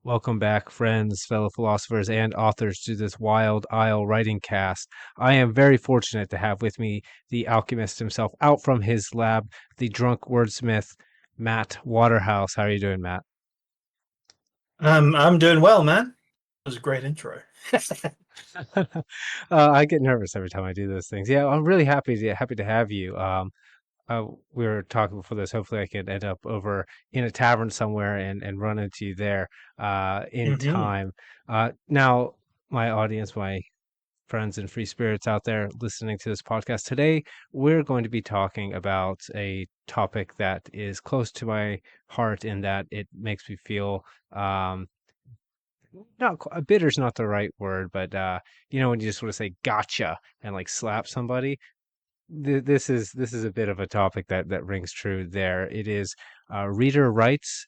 Welcome back, friends, fellow philosophers, and authors to this Wild Isle writing cast. I am very fortunate to have with me the alchemist himself out from his lab, the drunk wordsmith, Matt Waterhouse. How are you doing, Matt? I'm doing well, man. It was a great intro. I get nervous every time I do those things. Yeah, I'm really happy to have you. We were talking before this. Hopefully, I could end up over in a tavern somewhere and run into you there in hmm time. Now, my audience, my friends and free spirits out there listening to this podcast today, we're going to be talking about a topic that is close to my heart in that it makes me feel not bitter's not the right word, but when you just sort of say gotcha and like slap somebody, this is a bit of a topic that rings true there. It is reader rights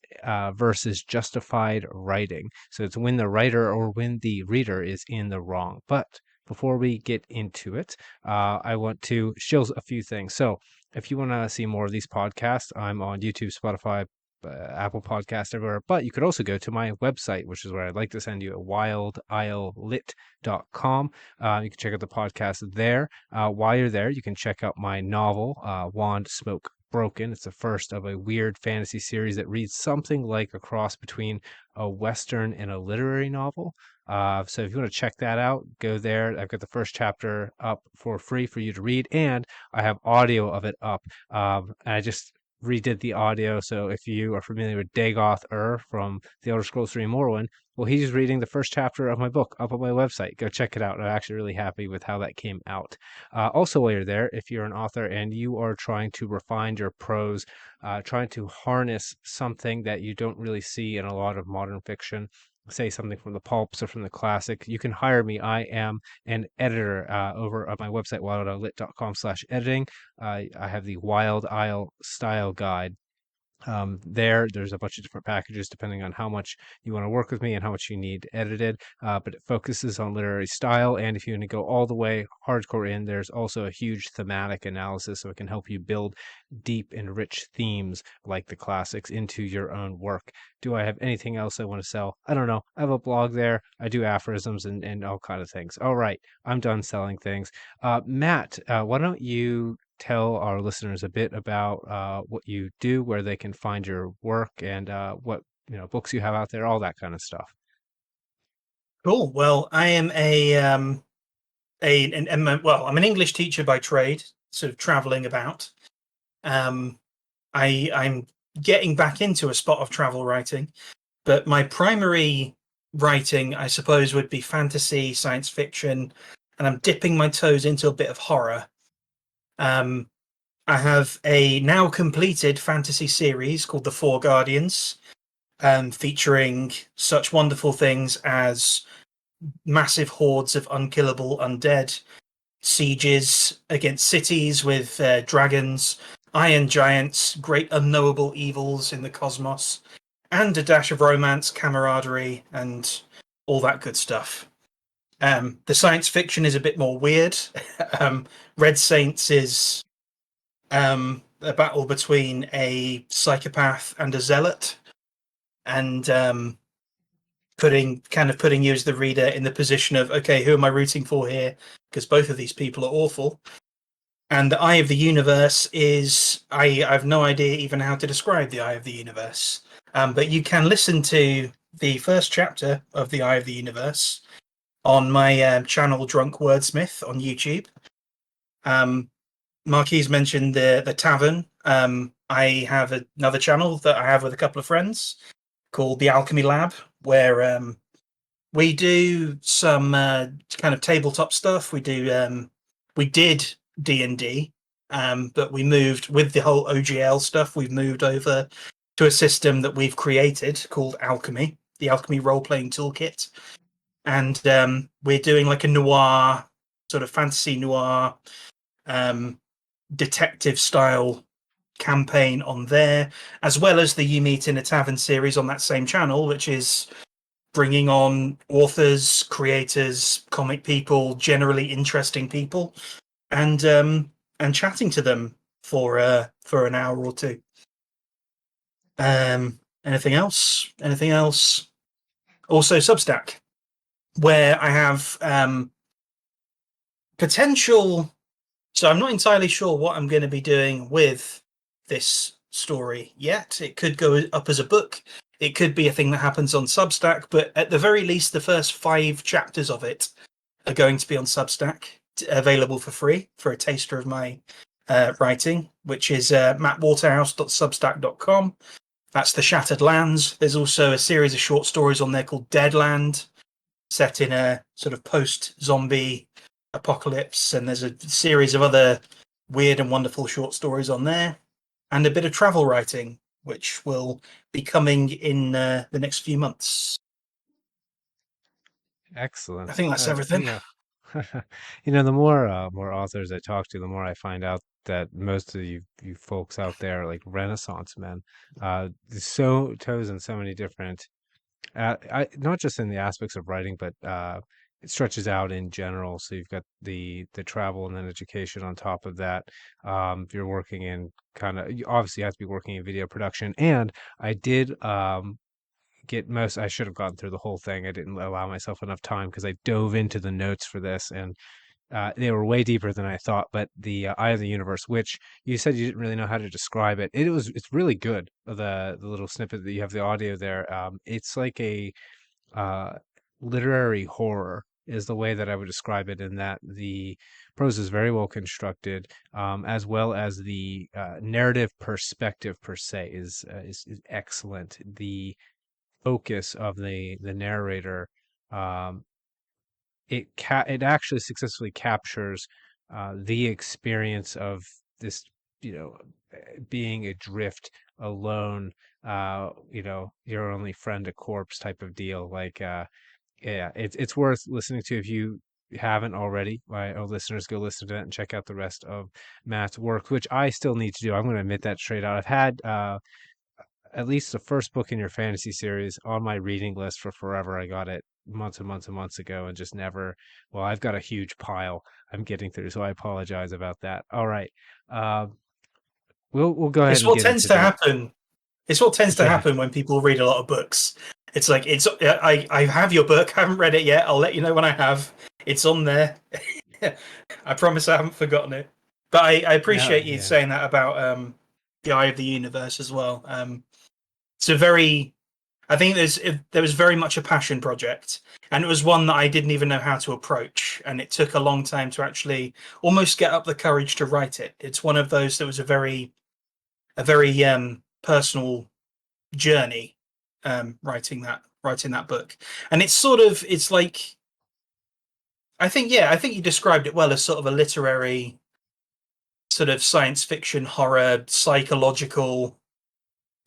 versus justified writing. So it's when the writer or when the reader is in the wrong. But before we get into it, I want to show a few things. So if you want to see more of these podcasts, I'm on YouTube, Spotify, Apple Podcast, everywhere. But you could also go to my website, which is where I'd like to send you at wildislelit.com. You can check out the podcast there. While you're there, you can check out my novel, Wand Smoke Broken. It's the first of a weird fantasy series that reads something like a cross between a Western and a literary novel. So if you want to check that out, go there. I've got the first chapter up for free for you to read, and I have audio of it up. And I just redid the audio. So if you are familiar with Dagoth Ur from The Elder Scrolls 3 Morrowind, well, he's reading the first chapter of my book up on my website. Go check it out. I'm actually really happy with how that came out. Also, while you're there, if you're an author and you are trying to refine your prose, trying to harness something that you don't really see in a lot of modern fiction, say something from the pulps or from the classic, you can hire me. I am an editor over at my website, wildislet.com/editing. I have the Wild Isle Style Guide there's a bunch of different packages depending on how much you want to work with me and how much you need edited. But it focuses on literary style. And if you want to go all the way hardcore in, there's also a huge thematic analysis so it can help you build deep and rich themes like the classics into your own work. Do I have anything else I want to sell? I don't know. I have a blog there. I do aphorisms and all kind of things. All right, I'm done selling things. Matt, why don't you tell our listeners a bit about what you do, where they can find your work, and what books you have out there, all that kind of stuff. Cool. Well, I am I'm an English teacher by trade, sort of traveling about. Um, I'm getting back into a spot of travel writing, but my primary writing, I suppose, would be fantasy, science fiction, and I'm dipping my toes into a bit of horror. Um, I have a now completed fantasy series called The Four Guardians, featuring such wonderful things as massive hordes of unkillable undead, sieges against cities with dragons, iron giants, great unknowable evils in the cosmos, and a dash of romance, camaraderie, and all that good stuff. The science fiction is a bit more weird. um, Red Saints is a battle between a psychopath and a zealot, and putting you as the reader in the position of, okay, who am I rooting for here? Because both of these people are awful. And the Eye of the Universe is, I have no idea even how to describe the Eye of the Universe. But you can listen to the first chapter of the Eye of the Universe on my channel Drunk Wordsmith on YouTube. Um, Marquis mentioned the tavern. I have another channel that I have with a couple of friends called the Alchemy Lab, where we do some kind of tabletop stuff. We did D&D, but we moved with the whole OGL stuff. We've moved over to a system that we've created called Alchemy, the Alchemy role playing toolkit, and we're doing like a noir sort of fantasy noir um, detective style campaign on there, as well as the You Meet in a Tavern series on that same channel, which is bringing on authors, creators, comic people, generally interesting people, and chatting to them for an hour or two. Anything else? Anything else? Also Substack, where I have potential. So I'm not entirely sure what I'm going to be doing with this story yet. It could go up as a book. It could be a thing that happens on Substack, but at the very least, the first 5 chapters of it are going to be on Substack, available for free for a taster of my writing, which is mattwaterhouse.substack.com. That's The Shattered Lands. There's also a series of short stories on there called Deadland, set in a sort of post-zombie apocalypse, and there's a series of other weird and wonderful short stories on there, and a bit of travel writing, which will be coming in the next few months. I Excellent. think that's everything. The more authors I talk to, the more I find out that most of you folks out there are like Renaissance men. So toes in so many different, not just in the aspects of writing, but it stretches out in general. So you've got the travel and then education on top of that. You're working in you obviously have to be working in video production, and I did I should have gone through the whole thing. I didn't allow myself enough time because I dove into the notes for this, and they were way deeper than I thought. But the Eye of the Universe, which you said you didn't really know how to describe it, it's really good. The little snippet that you have the audio there, it's like a uh, literary horror is the way that I would describe it. In that the prose is very well constructed, as well as the narrative perspective per se is excellent. The focus of the narrator, um, it actually successfully captures the experience of this, you know, being adrift alone. Your only friend a corpse type of deal. Yeah, it's worth listening to if you haven't already. My listeners, go listen to that and check out the rest of Matt's work, which I still need to do. I'm going to admit that straight out. I've had at least the first book in your fantasy series on my reading list for forever. I got it months and months and months ago and just never. Well, I've got a huge pile I'm getting through, so I apologize about that. All right, uh, we'll go ahead It's and what get tends into to the happen. It's what tends to yeah. happen when people read a lot of books. It's like I have your book. I haven't read it yet. I'll let you know when I have. It's on there. I promise I haven't forgotten it. But I No, appreciate you yeah, saying that about the Eye of the Universe as well. It's a very, I think there was very much a passion project, and it was one that I didn't even know how to approach, and it took a long time to actually almost get up the courage to write it. It's one of those that was a very personal journey, writing that book, and it's like I think you described it well as sort of a literary sort of science fiction horror psychological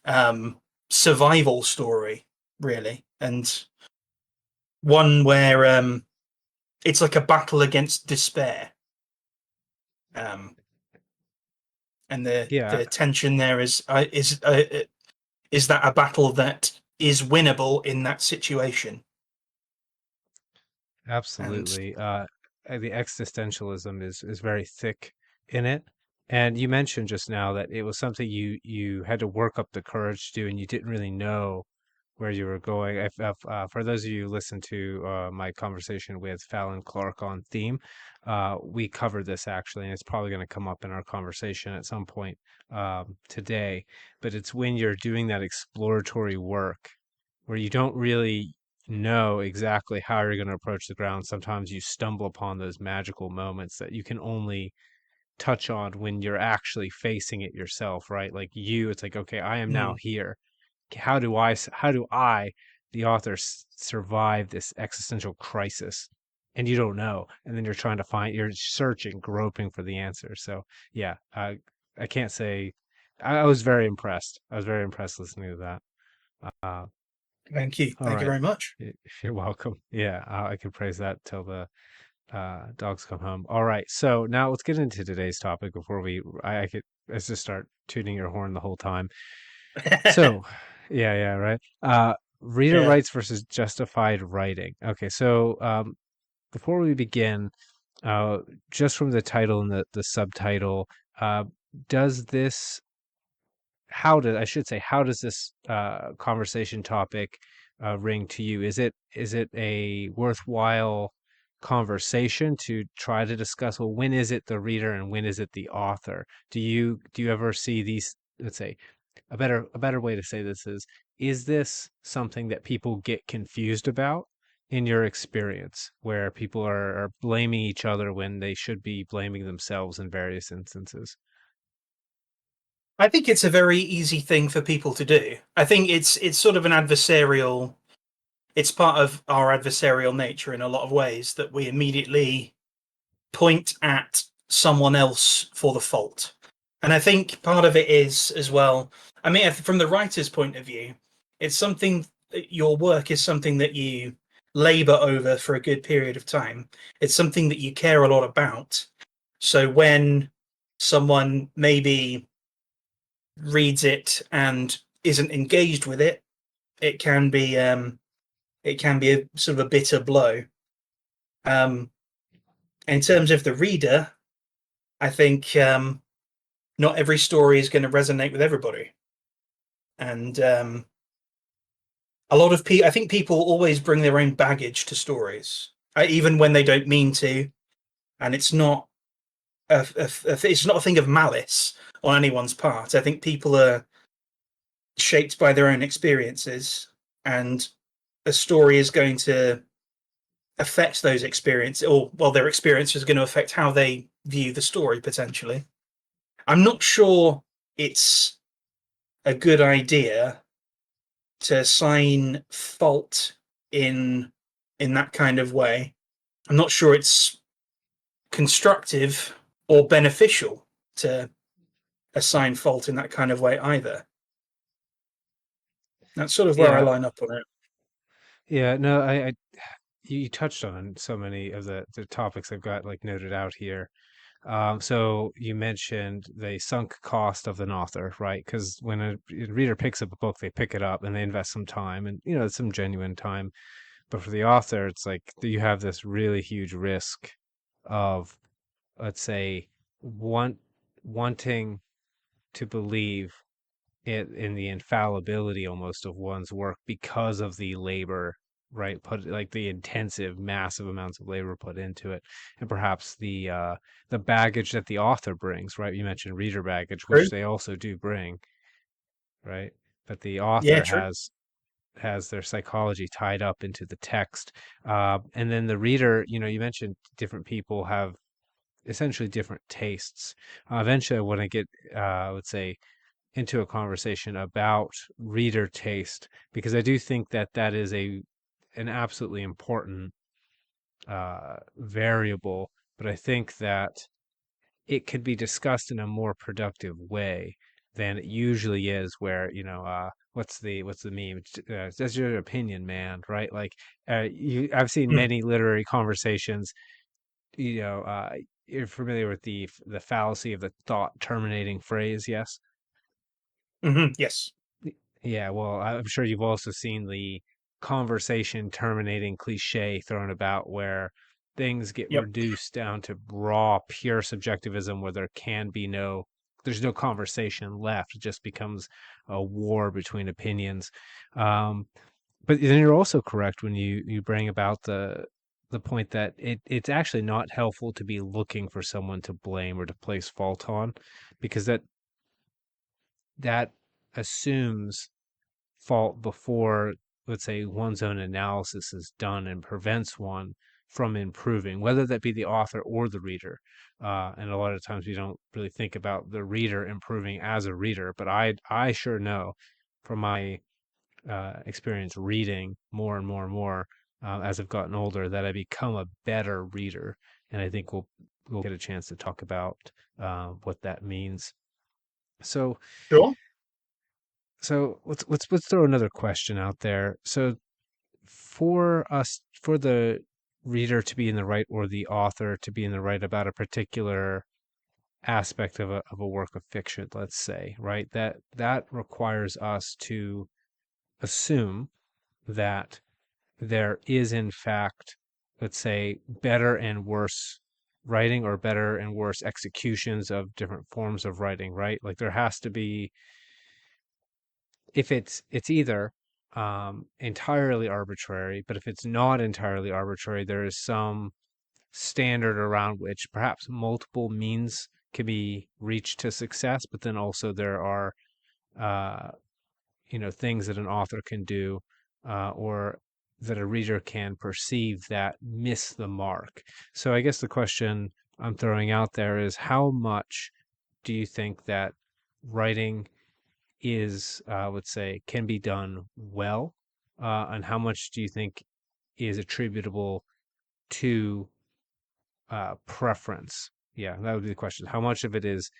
um, survival story, really, and one where it's like a battle against despair, um, and the yeah. the tension there is that a battle that is winnable in that situation, and Absolutely. The existentialism is very thick in it. And you mentioned just now that it was something you had to work up the courage to do, and you didn't really know where you were going. For those of you who listened to my conversation with Fallon Clark on theme, we covered this actually, and it's probably going to come up in our conversation at some point today. But it's when you're doing that exploratory work where you don't really know exactly how you're going to approach the ground. Sometimes you stumble upon those magical moments that you can only touch on when you're actually facing it yourself, right? Like it's like, okay, I am now mm, here. How do I, the author, survive this existential crisis? And you don't know. And then you're searching, groping for the answer. So, yeah, I can't say, I was very impressed. I was very impressed listening to that. Uh, all thank you right. very much. You're welcome. Yeah, I can praise that till the dogs come home. All right. So now let's get into today's topic before let's just start tooting your horn the whole time. So, yeah, right. Reader Yeah. rights versus justified writing. Okay. So, before we begin, uh, just from the title and the subtitle, uh, does this, how does this conversation topic ring to you? Is it a worthwhile conversation to try to discuss, well, when is it the reader and when is it the author? Do you ever see these, let's say, a better way to say this is this something that people get confused about in your experience, where people are blaming each other when they should be blaming themselves in various instances? I think it's a very easy thing for people to do. I think it's sort of an adversarial. It's part of our adversarial nature in a lot of ways that we immediately point at someone else for the fault. And I think part of it is as well. I mean, from the writer's point of view, it's something your work is something that you labor over for a good period of time. It's something that you care a lot about. So when someone maybe reads it and isn't engaged with it, it can be a sort of a bitter blow. Um, in terms of the reader, I think not every story is going to resonate with everybody, and a lot of people. I think people always bring their own baggage to stories, even when they don't mean to, and it's not it's not a thing of malice on anyone's part. I think people are shaped by their own experiences, and a story is going to affect those experiences, or well, their experience is going to affect how they view the story potentially. I'm not sure it's a good idea to assign fault in in that kind of way. I'm not sure it's constructive or beneficial to assign fault in that kind of way either. That's sort of where I Yeah, line up on it. yeah, no, I you touched on so many of the topics I've got like noted out here. So you mentioned the sunk cost of an author, right? Because when a reader picks up a book, they pick it up and they invest some time and, some genuine time. But for the author, it's like you have this really huge risk of, let's say, want wanting to believe it in the infallibility almost of one's work because of the labor, right? Put like the intensive, massive amounts of labor put into it, and perhaps the baggage that the author brings, right? You mentioned reader baggage, which True. they also do bring, right? But the Yeah, author true. has their psychology tied up into the text, and then the reader. You mentioned different people have essentially different tastes. Eventually, I want to get, let's say, into a conversation about reader taste, because I do think that that is an absolutely important variable, but I think that it could be discussed in a more productive way than it usually is, where what's the meme? That's your opinion, man, right? Like, I've seen Mm. many literary conversations. You're familiar with the fallacy of the thought terminating phrase, yes? Yes. Yeah, well, I'm sure you've also seen the conversation terminating cliche thrown about, where things get Yep. reduced down to raw, pure subjectivism, where there's no conversation left. It just becomes a war between opinions. Um, but then you're also correct when you bring about the point that it's actually not helpful to be looking for someone to blame or to place fault on, because that assumes fault before, let's say, one's own analysis is done, and prevents one from improving, whether that be the author or the reader. And a lot of times we don't really think about the reader improving as a reader, but I sure know from my experience reading more and more and more, as I've gotten older, that I become a better reader. And I think we'll get a chance to talk about what that means. So Sure. let's throw another question out there. So for the reader to be in the right, or the author to be in the right about a particular aspect of a work of fiction, let's say, right? That requires us to assume that there is in fact, let's say, better and worse writing, or better and worse executions of different forms of writing, right? Like there has to be, if it's either entirely arbitrary, but if it's not entirely arbitrary, there is some standard around which perhaps multiple means can be reached to success, but then also there are uh, things that an author can do or that a reader can perceive that miss the mark. So I guess the question I'm throwing out there is how much do you think that writing is, let's say, can be done well, and how much do you think is attributable to preference? Yeah, that would be the question. How much of it is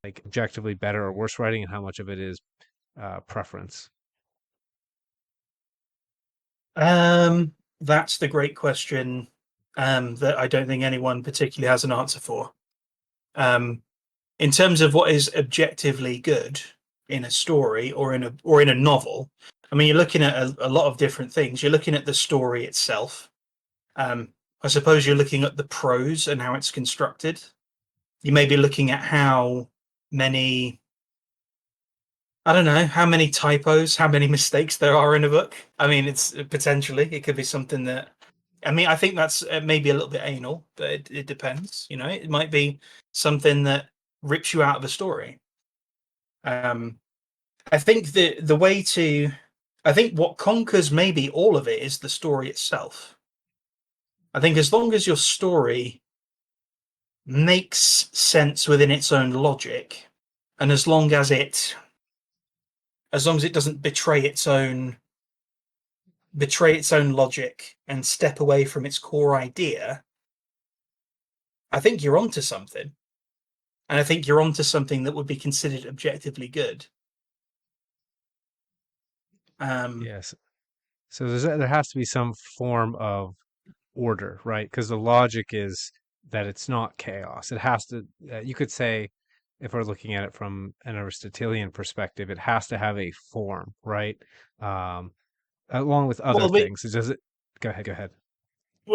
like objectively better or worse writing, and how much of it is preference? That's the great question that I don't think anyone particularly has an answer for. Um, in terms of what is objectively good in a story or in a novel, I mean, you're looking at a lot of different things. You're looking at the story itself. I suppose you're looking at the prose and how it's constructed. You may be looking at how many, I don't know, how many typos, how many mistakes there are in a book. I mean, it's potentially, it could be something that, I mean, I think that's maybe a little bit anal, but it depends. You know, it might be something that rips you out of a story. Um, I think the way to, I think what conquers maybe all of it is the story itself. I think as long as your story makes sense within its own logic, and as long as it doesn't betray its own logic and step away from its core idea, I think you're onto something. And I think you're onto something that would be considered objectively good. Um, Yes. So there has to be some form of order, right? Because the logic is that it's not chaos. It has to, you could say, if we're looking at it from an Aristotelian perspective, it has to have a form, right? Um, Along with other well, things. Does it? Go ahead. Go ahead.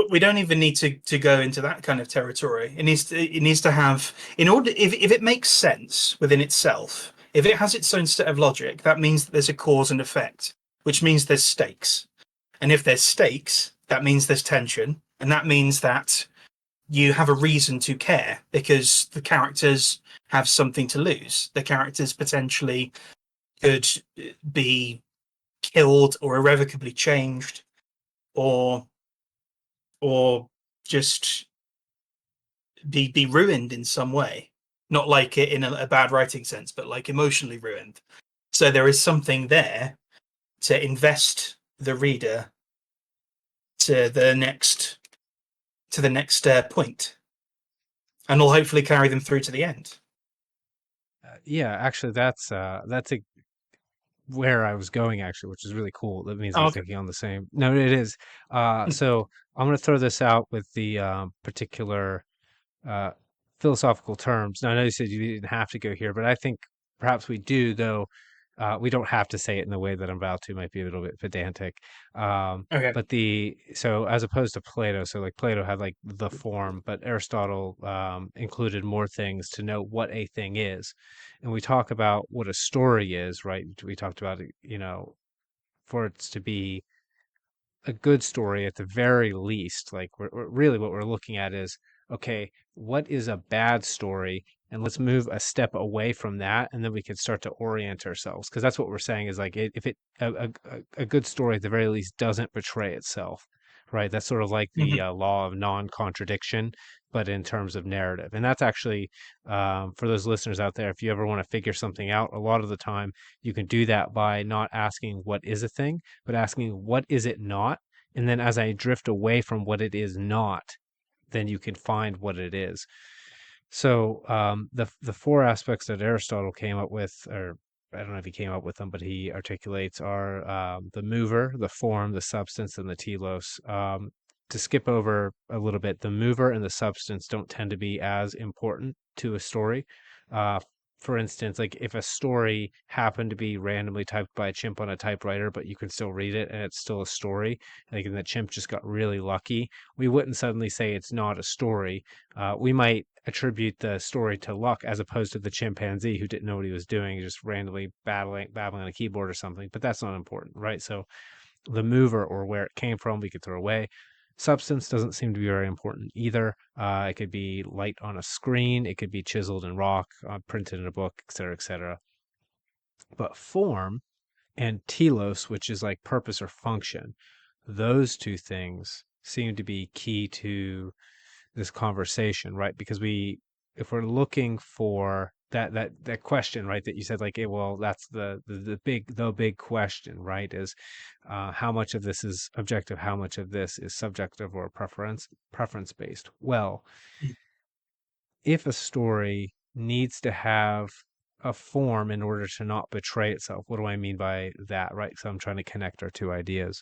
we don't even need to go into that kind of territory. It needs to have, in order, if it makes sense within itself, if it has its own set of logic, that means that there's a cause and effect, which means there's stakes. And if there's stakes, that means there's tension, and that means that you have a reason to care because the characters have something to lose. The characters potentially could be killed or irrevocably changed, or or just be ruined in some way. Not like it in a bad writing sense, but like emotionally ruined. So there is something there to invest the reader to the next point, and will hopefully carry them through to the end. Yeah, actually, that's where I was going actually, which is really cool. That means Oh, we're okay. thinking on the same. No, it is. So I'm going to throw this out with the particular uh, philosophical terms. Now, I know you said you didn't have to go here, but I think perhaps we do, though. We don't have to say it in the way that I'm about to. Might be a little bit pedantic. Okay. But so as opposed to Plato, so like Plato had like the form, but Aristotle included more things to know what a thing is. And we talk about what a story is, right? We talked about, for it to be a good story at the very least. Like really what we're looking at is, okay, what is a bad story? And let's move a step away from that, and then we can start to orient ourselves. Because that's what we're saying is like if it a good story at the very least doesn't betray itself, right? That's sort of like the Mhm. law of non-contradiction, but in terms of narrative. And that's actually for those listeners out there, if you ever want to figure something out, a lot of the time you can do that by not asking what is a thing, but asking what is it not, and then as I drift away from what it is not, then you can find what it is. So the four aspects that Aristotle came up with, or I don't know if he came up with them, but he articulates are the mover, the form, the substance, and the telos. To skip over a little bit, the mover and the substance don't tend to be as important to a story. Uh, for instance, like if a story happened to be randomly typed by a chimp on a typewriter, but you can still read it and it's still a story, like and the chimp just got really lucky, we wouldn't suddenly say it's not a story. We might attribute the story to luck as opposed to the chimpanzee who didn't know what he was doing, just randomly babbling on a keyboard or something. But that's not important, right? So the mover or where it came from, we could throw away. Substance doesn't seem to be very important either. It could be light on a screen, it could be chiseled in rock, printed in a book, etc., etc. But form and telos, which is like purpose or function, those two things seem to be key to this conversation, right? Because if we're looking for that question, right, that you said, like, well, that's the big question, right, is how much of this is objective, how much of this is subjective or preference based. Well, if a story needs to have a form in order to not betray itself, what do I mean by that, right? So I'm trying to connect our two ideas.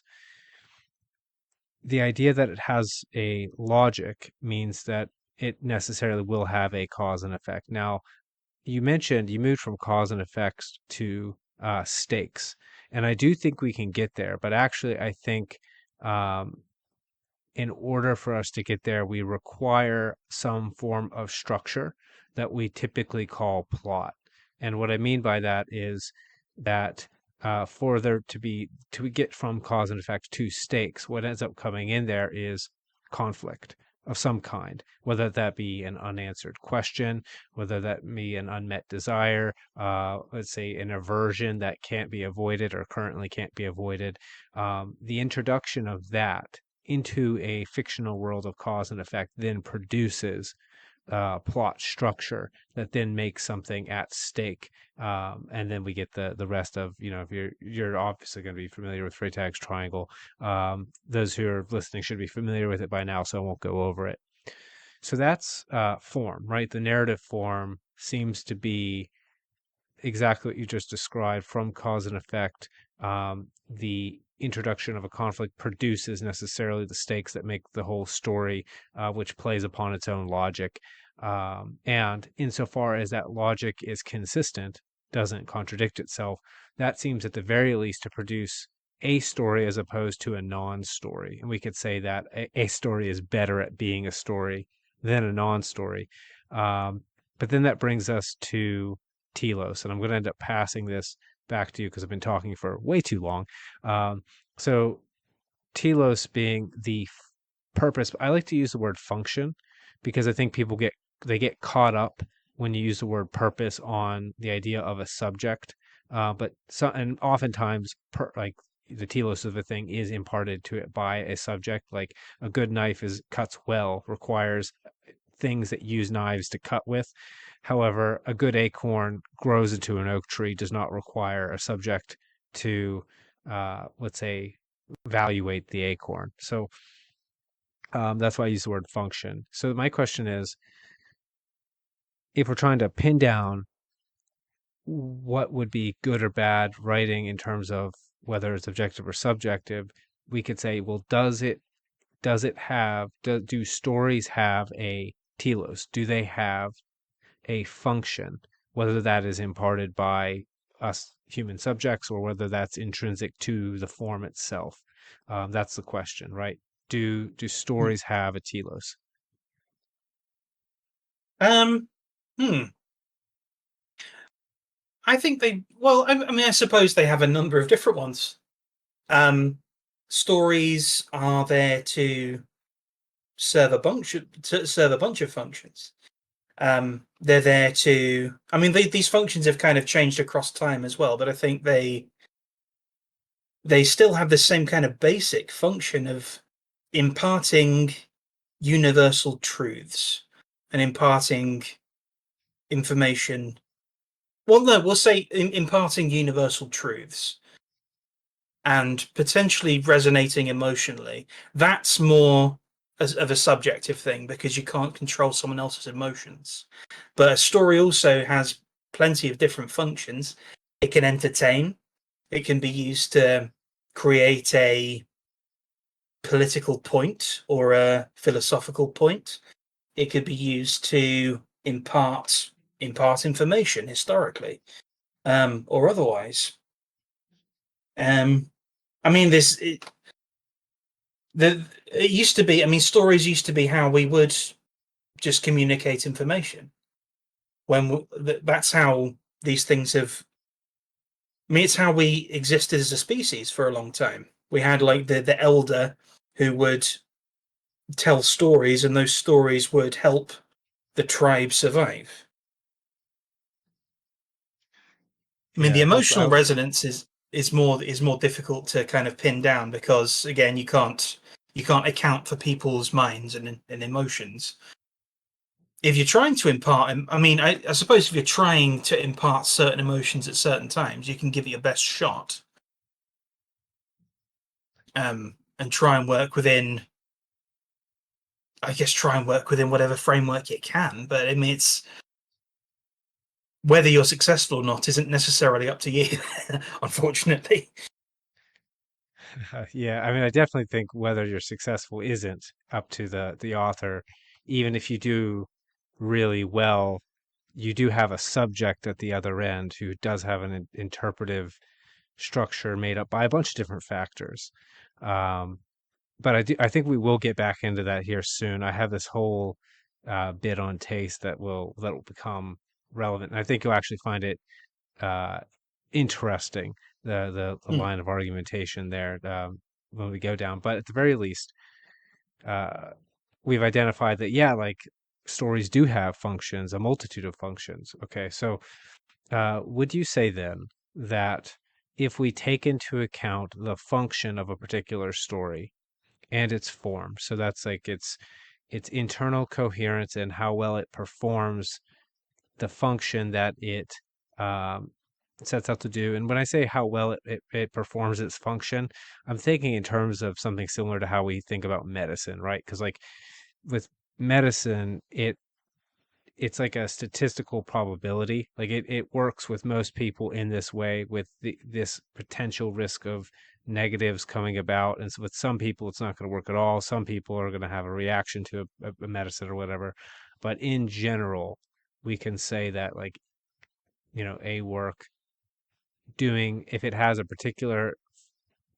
The idea that it has a logic means that it necessarily will have a cause and effect. Now, you mentioned you moved from cause and effects to stakes, and I do think we can get there. But actually, I think um, in order for us to get there, we require some form of structure that we typically call plot. And what I mean by that is that for there to get from cause and effect to stakes, what ends up coming in there is conflict of some kind, whether that be an unanswered question, whether that be an unmet desire, let's say an aversion that can't be avoided or currently can't be avoided. The introduction of that into a fictional world of cause and effect then produces plot structure that then makes something at stake, and then we get the rest of, if you're obviously going to be familiar with Freytag's triangle. Those who are listening should be familiar with it by now, so I won't go over it. So that's form, right? The narrative form seems to be exactly what you just described. From cause and effect, the introduction of a conflict produces necessarily the stakes that make the whole story, which plays upon its own logic. And insofar as that logic is consistent, doesn't contradict itself, that seems at the very least to produce a story as opposed to a non-story. And we could say that a story is better at being a story than a non-story. But then that brings us to telos, and I'm going to end up passing this back to you because I've been talking for way too long. So telos being the purpose, I like to use the word function because I think people get caught up when you use the word purpose on the idea of a subject. And oftentimes, like the telos of a thing is imparted to it by a subject. Like a good knife cuts well, requires things that use knives to cut with. However, a good acorn grows into an oak tree, does not require a subject to, let's say, evaluate the acorn. So that's why I use the word function. So my question is, if we're trying to pin down what would be good or bad writing in terms of whether it's objective or subjective, we could say, well, do stories have a telos? Do they have a function, whether that is imparted by us human subjects or whether that's intrinsic to the form itself? That's the question, right? Do stories have a telos? Um, hmm. I think they. Well, I mean, I suppose they have a number of different ones. Um, Stories are there to serve a bunch of functions. They're there to. I mean, these functions have kind of changed across time as well, but I think they still have the same kind of basic function of imparting universal truths and imparting information. Well, no, we'll say imparting universal truths and potentially resonating emotionally. That's more of a subjective thing because you can't control someone else's emotions. But a story also has plenty of different functions. It can entertain, it can be used to create a political point or a philosophical point. It could be used to impart information historically, or otherwise. I mean, it used to be. I mean, stories used to be how we would just communicate information. That's how these things have. I mean, it's how we existed as a species for a long time. We had like the elder who would tell stories, and those stories would help the tribe survive. I mean, the Yeah, that's emotional resonance is more difficult to kind of pin down because again, you can't account for people's minds and emotions. If you're trying to impart, I mean, I suppose if you're trying to impart certain emotions at certain times, you can give it your best shot, and try and work within. I guess try and work within whatever framework it can. But I mean, it's whether you're successful or not isn't necessarily up to you, unfortunately. yeah. I mean, I definitely think whether you're successful isn't up to the author. Even if you do really well, you do have a subject at the other end who does have an interpretive structure made up by a bunch of different factors. Um, but I think we will get back into that here soon. I have this whole bit on taste that will become relevant. And I think you'll actually find it uh, interesting, the Hmm. line of argumentation there, when we go down. But at the very least, uh, we've identified that, yeah, like stories do have functions, a multitude of functions. Okay, so would you say then that if we take into account the function of a particular story and its form, so that's like its internal coherence and how well it performs the function that it um, sets out to do. And when I say how well it performs its function, I'm thinking in terms of something similar to how we think about medicine, right? Because like with medicine, it's like a statistical probability. Like it works with most people in this way with this potential risk of negatives coming about. And so with some people, it's not going to work at all. Some people are going to have a reaction to a medicine or whatever. But in general, we can say that like, a work doing, if it has a particular,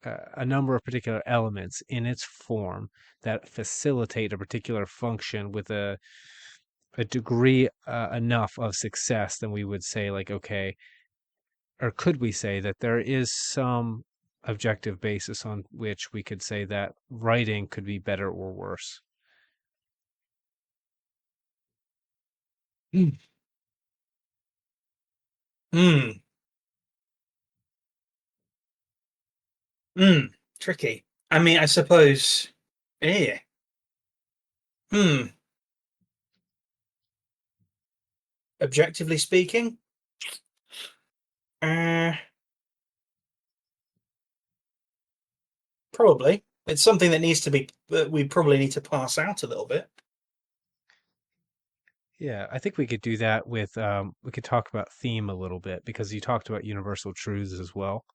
a number of particular elements in its form that facilitate a particular function with a degree enough of success, then we would say like, okay, or could we say that there is some objective basis on which we could say that writing could be better or worse? Mm. Mm. Mm. Tricky. I mean, I suppose. Yeah. Hmm. Objectively speaking, uh, probably it's something that needs to be. That we probably need to pass out a little bit. Yeah, I think we could do that with we could talk about theme a little bit because you talked about universal truths as well.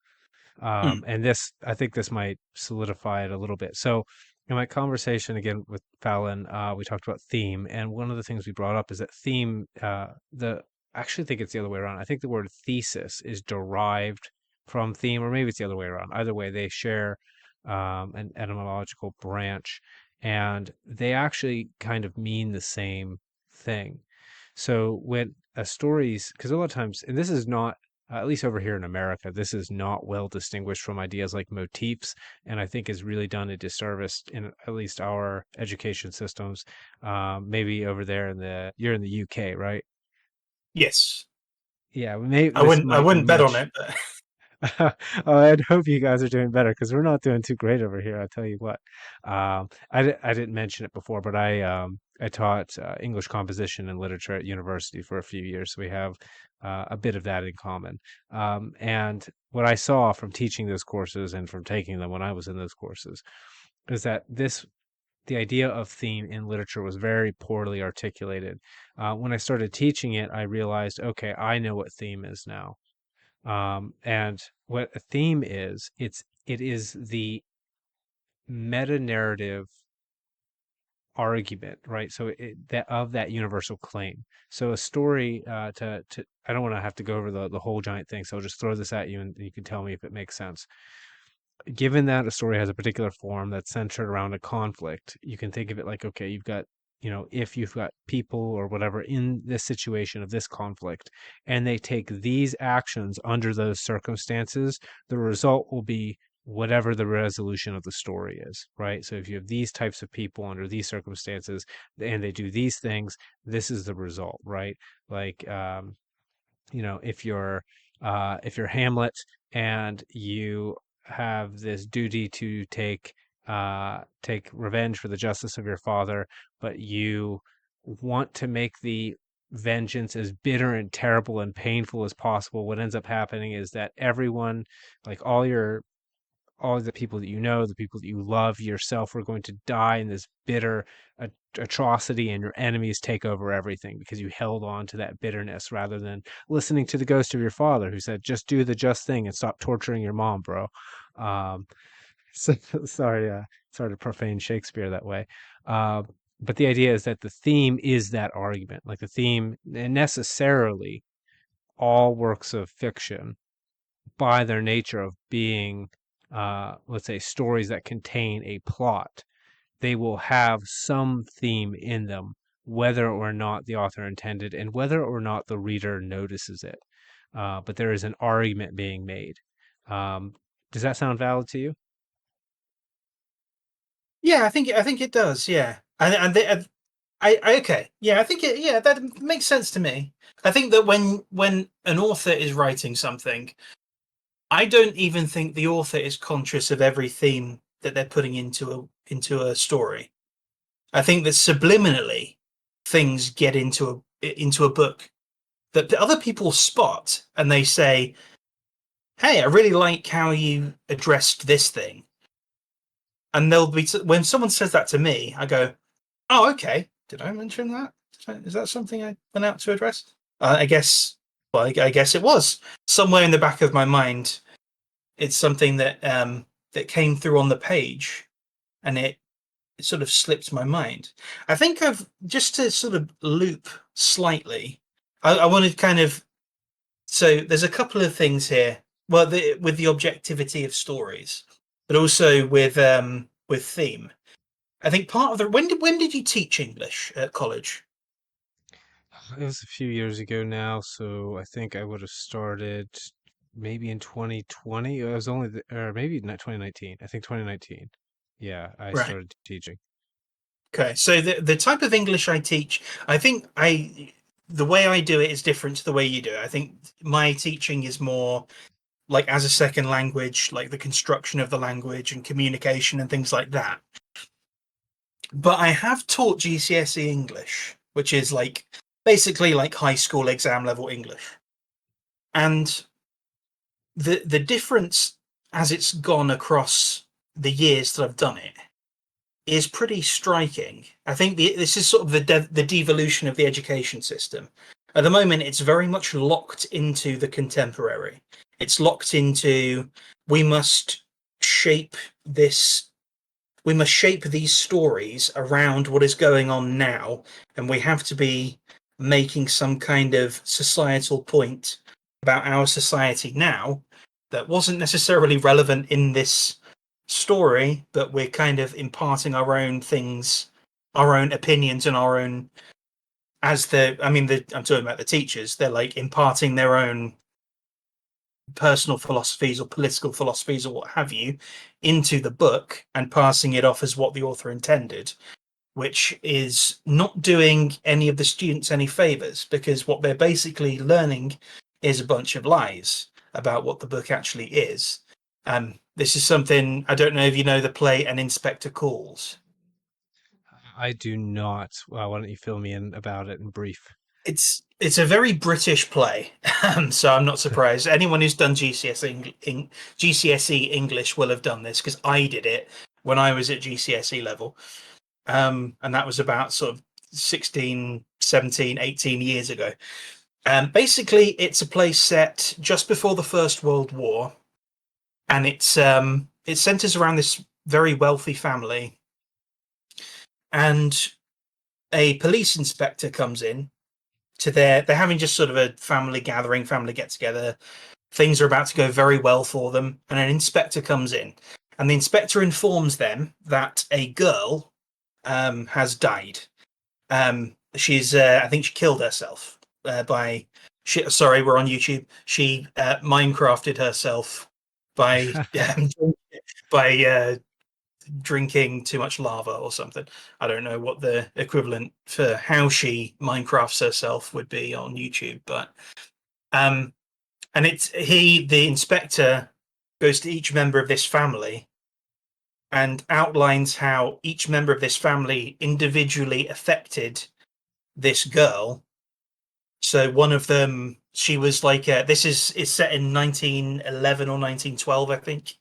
Hmm. And this, I think this might solidify it a little bit. So, in my conversation again with Fallon, we talked about theme, and one of the things we brought up is that theme, I actually think it's the other way around. I think the word thesis is derived from theme, or maybe it's the other way around. Either way, they share an etymological branch, and they actually kind of mean the same thing. So when a story's, because a lot of times, and this is not at least over here in America, this is not well distinguished from ideas like motifs, and I think has really done a disservice in at least our education systems. Maybe over there you're in the UK, right? Yes, Yeah, maybe I this wouldn't. I might be wouldn't bet on much. it, but Oh, I'd hope you guys are doing better because we're not doing too great over here. I tell you what. I didn't mention it before, but I taught English composition and literature at university for a few years, so we have a bit of that in common. And what I saw from teaching those courses and from taking them when I was in those courses is that the idea of theme in literature was very poorly articulated. When I started teaching it, I realized, okay, I know what theme is now. And what a theme is, it is the meta narrative argument, right? So that of that universal claim. So a story, to I don't want to have to go over the whole giant thing, so I'll just throw this at you and you can tell me if it makes sense. Given that a story has a particular form that's centered around a conflict, you can think of it like, okay, you've got if you've got people or whatever in this situation of this conflict, and they take these actions under those circumstances, the result will be whatever the resolution of the story is, right? So if you have these types of people under these circumstances and they do these things, this is the result, right? Like, if you're Hamlet and you have this duty to take revenge for the justice of your father, but you want to make the vengeance as bitter and terrible and painful as possible. What ends up happening is that everyone, like all the people that you know, the people that you love, yourself, are going to die in this bitter atrocity, and your enemies take over everything because you held on to that bitterness rather than listening to the ghost of your father who said, just do the just thing and stop torturing your mom, bro. Um, so, sorry to profane Shakespeare that way. Uh, but the idea is that the theme is that argument. Like the theme, and necessarily all works of fiction by their nature of being, let's say, stories that contain a plot, they will have some theme in them, whether or not the author intended and whether or not the reader notices it. But there is an argument being made. Um, does that sound valid to you? Yeah, I think it does. Yeah, okay. Yeah, I think it. Yeah, that makes sense to me. I think that when an author is writing something, I don't even think the author is conscious of every theme that they're putting into a story. I think that subliminally things get into a book that other people spot, and they say, "Hey, I really like how you addressed this thing." And they'll be when someone says that to me, I go, "Oh, okay. Did I mention that? Is that something I went out to address?" I guess. Well, I guess it was somewhere in the back of my mind. It's something that came through on the page, and it sort of slipped my mind. I think I've just to sort of loop slightly. I wanted kind of so there's a couple of things here. Well, with the objectivity of stories, but also with theme. I think part of the when did you teach English at college? It was a few years ago now, so I think I would have started maybe in 2020. It was or maybe not 2019. I think 2019. Yeah, I Right. started teaching. Okay. So the type of English I teach, I think the way I do it is different to the way you do it. I think my teaching is more like as a second language, like the construction of the language and communication and things like that. But I have taught GCSE English, which is like basically like high school exam level English. And the difference as it's gone across the years that I've done it is pretty striking. I think this is sort of the devolution of the education system. At the moment, it's very much locked into the contemporary. It's locked into we must shape this. We must shape these stories around what is going on now, and we have to be making some kind of societal point about our society now that wasn't necessarily relevant in this story, but we're kind of imparting our own things, our own opinions, and our own I'm talking about the teachers. They're like imparting their own personal philosophies or political philosophies or what have you into the book and passing it off as what the author intended, which is not doing any of the students any favors because what they're basically learning is a bunch of lies about what the book actually is. This is something I don't know if you know the play An Inspector Calls. I do not. Well, why don't you fill me in about it in brief? It's a very British play, so I'm not surprised. Anyone who's done GCSE English will have done this because I did it when I was at GCSE level, and that was about sort of 16, 17, 18 years ago. Basically, it's a play set just before the First World War, and it centers around this very wealthy family, and a police inspector comes in to they're having just sort of a family gathering, family get together. Things are about to go very well for them, and an inspector comes in, and the inspector informs them that a girl has died, She's I think she killed herself by. Sorry, we're on YouTube. She Minecrafted herself by by drinking too much lava or something. I don't know what the equivalent for how she Minecrafts herself would be on YouTube, but um, and the inspector goes to each member of this family and outlines how each member of this family individually affected this girl. So one of them, she was like, this is set in 1911 or 1912, I think,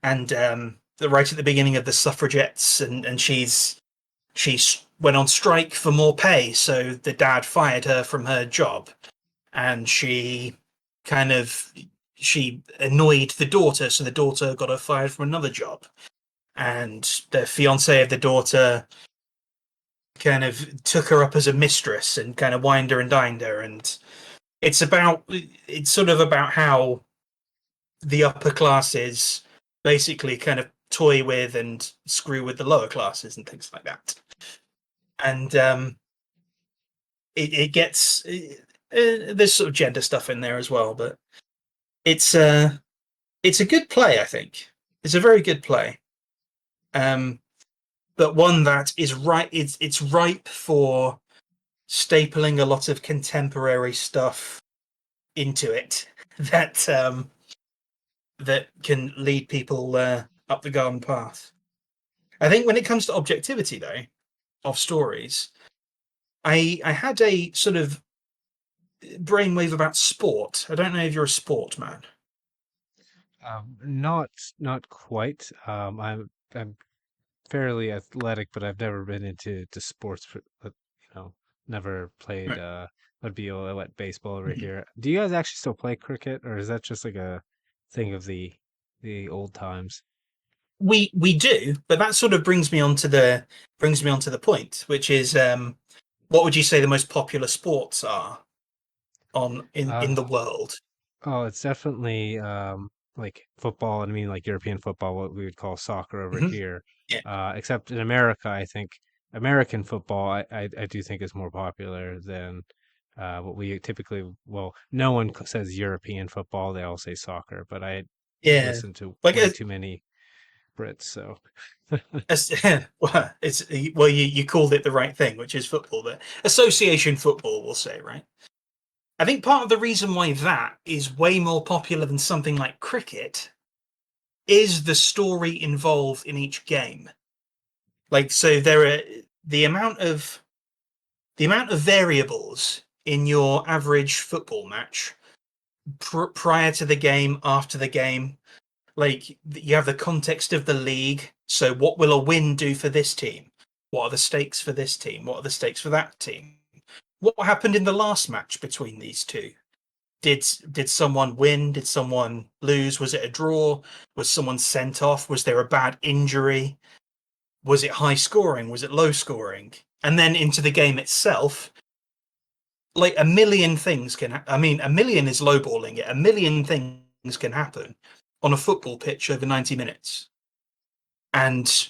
and right at the beginning of the suffragettes, and she's went on strike for more pay, so the dad fired her from her job, and kind of she annoyed the daughter, so the daughter got her fired from another job, and the fiance of the daughter kind of took her up as a mistress and kind of wined her and dined her, and it's sort of about how the upper classes basically kind of toy with and screw with the lower classes and things like that. And it gets there's sort of gender stuff in there as well, but it's it's a good play. I think it's a very good play, but one that is right. It's ripe for stapling a lot of contemporary stuff into it that can lead people up the garden path. I think when it comes to objectivity, though, of stories, I had a sort of brainwave about sport. I don't know if you're a sport man. Not not quite. I'm fairly athletic, but I've never been into sports. Never played. Right. Would be a wet baseball over here. Do you guys actually still play cricket, or is that just like a thing of the old times? We do, but that sort of brings me onto the point, which is what would you say the most popular sports are in Uh, the world? oh, it's definitely like football. And I mean, like European football, what we would call soccer over Mhm. here. Yeah, Except in America, I think American football, I do think is more popular than what we typically. Well, no one says European football; they all say soccer. But I yeah. listen to Like way too many Brits, so well, it's well, you called it the right thing, which is football, but association football, we'll say, right? I think part of the reason why that is way more popular than something like cricket is the story involved in each game. Like, so there are the amount of the amount of variables in your average football match prior to the game, after the game. Like, you have the context of the league. So, what will a win do for this team? What are the stakes for this team? What are the stakes for that team? What happened in the last match between these two? Did someone win? Did someone lose? Was it a draw? Was someone sent off? Was there a bad injury? Was it high scoring? Was it low scoring? And then into the game itself, like a million things can. I mean, a million is lowballing it. A million things can happen on a football pitch over 90 minutes, and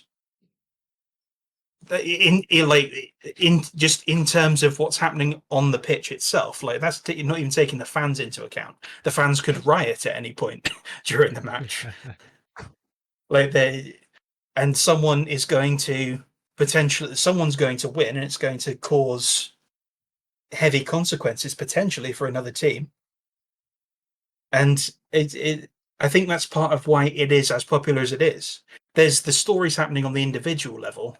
in just in terms of what's happening on the pitch itself, like that's not even taking the fans into account. The fans could riot at any point during the match, like they and someone's going to win, and it's going to cause heavy consequences potentially for another team. And I think that's part of why it is as popular as it is. There's the stories happening on the individual level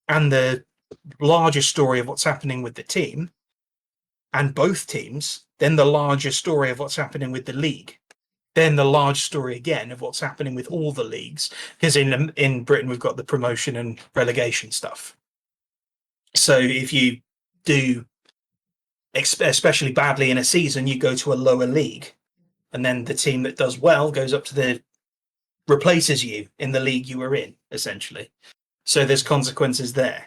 and the larger story of what's happening with the team and both teams, then the larger story of what's happening with the league, then the large story again of what's happening with all the leagues. Because in Britain we've got the promotion and relegation stuff. So if you do especially badly in a season, you go to a lower league, and then the team that does well goes up to the replaces you in the league you were in, essentially. So there's consequences there.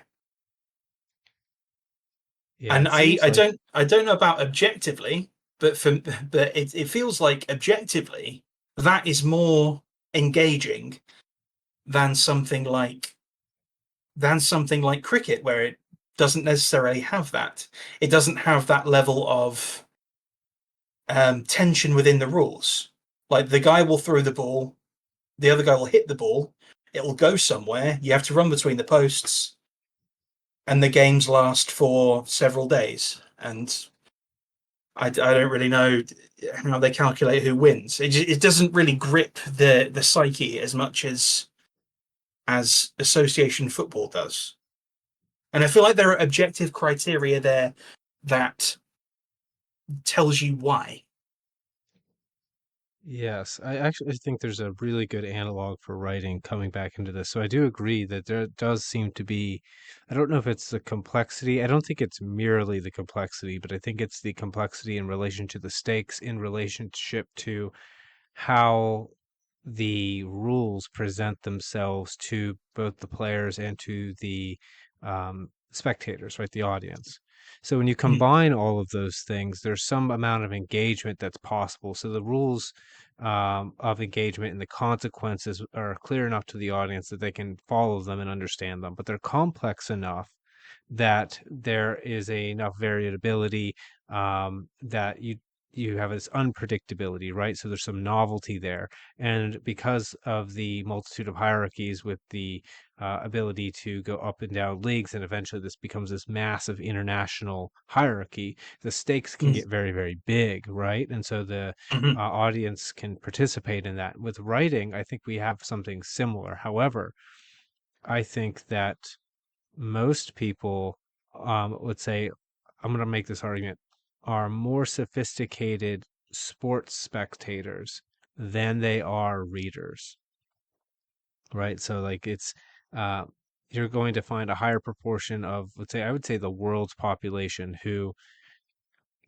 yeah, And it seems like I don't know about objectively, but it feels like objectively that is more engaging than something like cricket, where it doesn't necessarily have that. It doesn't have that level of tension within the rules. Like the guy will throw the ball, the other guy will hit the ball, it will go somewhere. You have to run between the posts, and the games last for several days. And I don't really know how they calculate who wins. It doesn't really grip the psyche as much as association football does. And I feel like there are objective criteria there that tells you why. Yes, I actually think there's a really good analog for writing coming back into this. So I do agree that there does seem to be, I don't know if it's the complexity. I don't think it's merely the complexity, but I think it's the complexity in relation to the stakes, in relationship to how the rules present themselves to both the players and to the spectators, right? The audience. So when you Mm, combine all of those things, there's some amount of engagement that's possible. So the rules of engagement and the consequences are clear enough to the audience that they can follow them and understand them, but they're complex enough that there is enough variability that you have this unpredictability, right? So there's some novelty there, and because of the multitude of hierarchies with the ability to go up and down leagues, and eventually this becomes this massive international hierarchy, the stakes can mm, get very, very big, right? And so the mhm. audience can participate in that. With writing, I think we have something similar. However, I think that most people, let's say, I'm going to make this argument, are more sophisticated sports spectators than they are readers, right? So, like, uh, you're going to find a higher proportion of, let's say, I would say the world's population who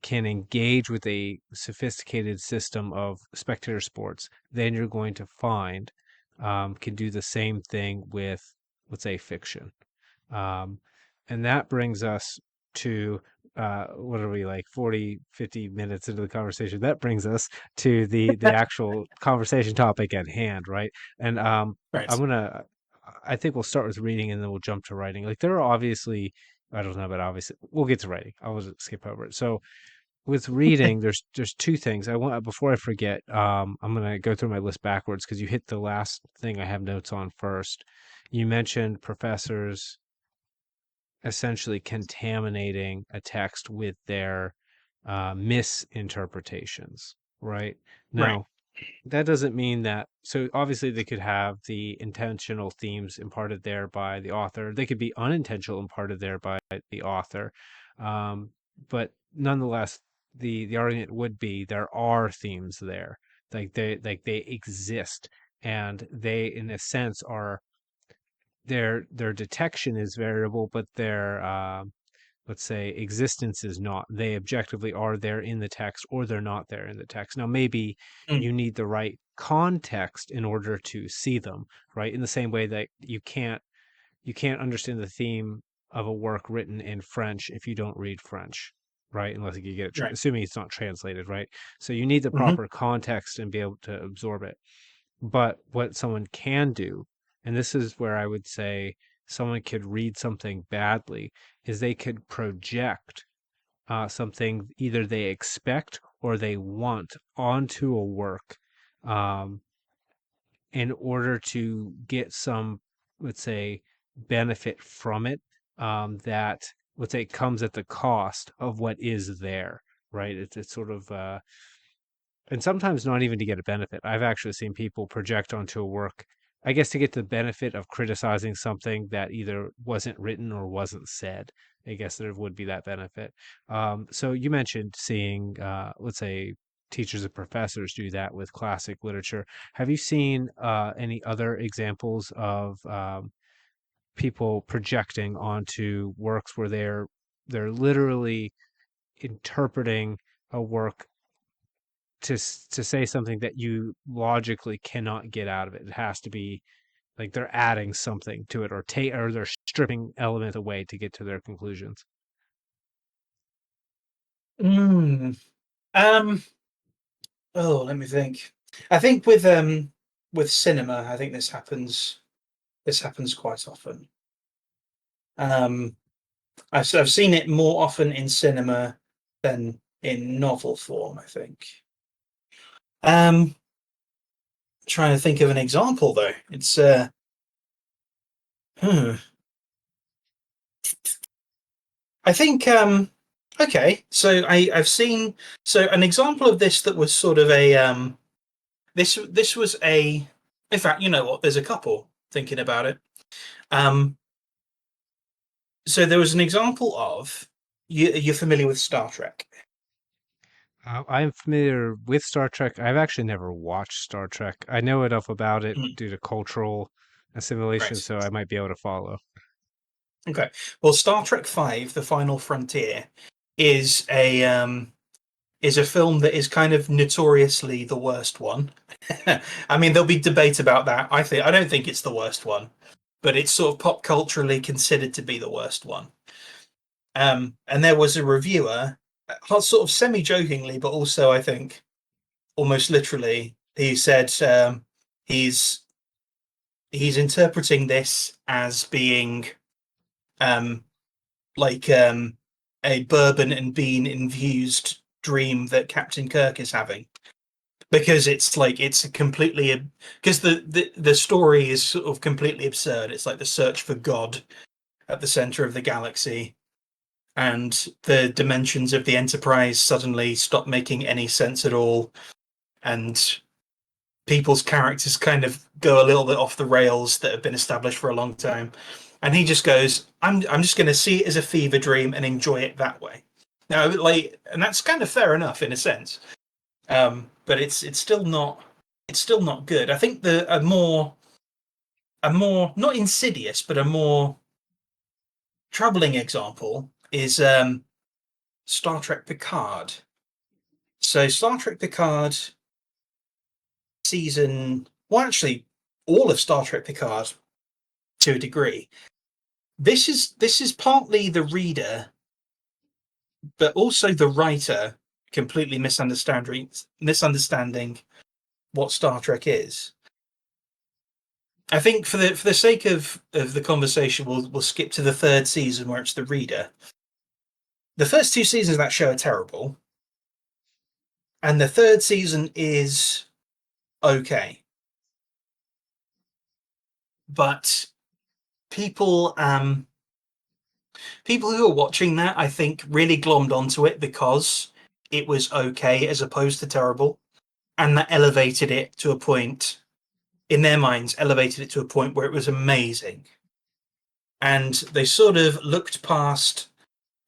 can engage with a sophisticated system of spectator sports, then you're going to find can do the same thing with, let's say, fiction. Um, and that brings us to what are we, like 40, 50 minutes into the conversation? That brings us to the actual conversation topic at hand, right? And I'm Right. gonna I think we'll start with reading and then we'll jump to writing. Like there are obviously, I don't know, but obviously we'll get to writing. I will skip over it. So with reading, there's two things. I want before I forget, I'm gonna go through my list backwards because you hit the last thing I have notes on first. You mentioned professors essentially contaminating a text with their misinterpretations, right? Right. Now, that doesn't mean that. So obviously, they could have the intentional themes imparted there by the author. They could be unintentional imparted there by the author, um, but nonetheless, the argument would be there are themes there, like they exist, and they, in a sense, are their detection is variable, but their let's say existence is not. They objectively are there in the text or they're not there in the text. Now maybe Mm, you need the right context in order to see them, right? In the same way that you can't understand the theme of a work written in French if you don't read French, right? Unless you get it, right. assuming it's not translated, right? So you need the Hmm. proper context and be able to absorb it. But what someone can do, and this is where I would say someone could read something badly, is they could project something either they expect or they want onto a work um, in order to get some, let's say, benefit from it that, let's say, comes at the cost of what is there, right? It's sort of and sometimes not even to get a benefit. I've actually seen people project onto a work, I guess, to get the benefit of criticizing something that either wasn't written or wasn't said. I guess there would be that benefit. So you mentioned seeing, let's say, teachers and professors do that with classic literature. Have you seen any other examples of people projecting onto works where they're literally interpreting a work to say something that you logically cannot get out of it. It has to be like they're adding something to it, or they're stripping elements away to get to their conclusions. Mm. Um. Oh, let me think. I think with cinema, I think this happens. This happens quite often. Um. I've seen it more often in cinema than in novel form, I think. Um, Trying to think of an example though. It's hmm. I think okay. So I've seen so an example of this that was sort of a this was a in fact, you know what? There's a couple thinking about it. Um, so there was an example of you're familiar with Star Trek. I'm familiar with Star Trek. I've actually never watched Star Trek. I know enough about it Mm, due to cultural assimilation, right. so I might be able to follow. Okay. Well, Star Trek Five: The Final Frontier is a film that is kind of notoriously the worst one. I mean, there'll be debate about that. I don't think it's the worst one, but it's sort of pop culturally considered to be the worst one. And there was a reviewer, sort of semi-jokingly, but also I think almost literally, he said he's he's interpreting this as being um, like a bourbon and bean infused dream that Captain Kirk is having because it's like it's a completely because the story is sort of completely absurd. It's like the search for God at the center of the galaxy, and the dimensions of the Enterprise suddenly stop making any sense at all, and people's characters kind of go a little bit off the rails that have been established for a long time. And he just goes, I'm just going to see it as a fever dream and enjoy it that way. Now, like, and that's kind of fair enough in a sense, but it's still not good. I think the a more not insidious but a more troubling example is Star Trek Picard. So Star Trek Picard season, well, actually, all of Star Trek Picard to a degree. This is partly the reader, but also the writer completely misunderstanding what Star Trek is. I think for the sake of the conversation, we'll skip to the third season where it's the reader. The first two seasons of that show are terrible, and the third season is okay, but people people who are watching that, I think, really glommed onto it because it was okay as opposed to terrible, and that elevated it to a point in their minds, elevated it to a point where it was amazing. And they sort of looked past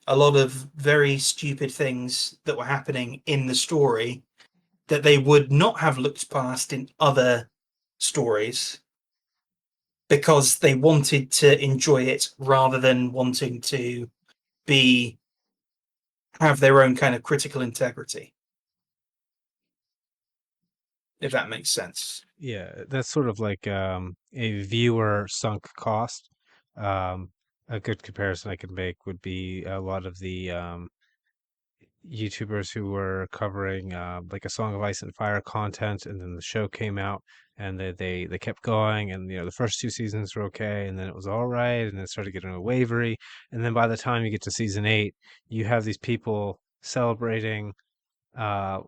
a lot of very stupid things that were happening in the story that they would not have looked past in other stories because they wanted to enjoy it rather than wanting to be have their own kind of critical integrity, if that makes sense. Yeah, that's sort of like a viewer sunk cost. Um, a good comparison I could make would be a lot of the YouTubers who were covering like a Song of Ice and Fire content, and then the show came out, and they kept going, and the first two seasons were okay, and then it was all right, and then it started getting a wavery, and then by the time you get to season 8, you have these people celebrating uh,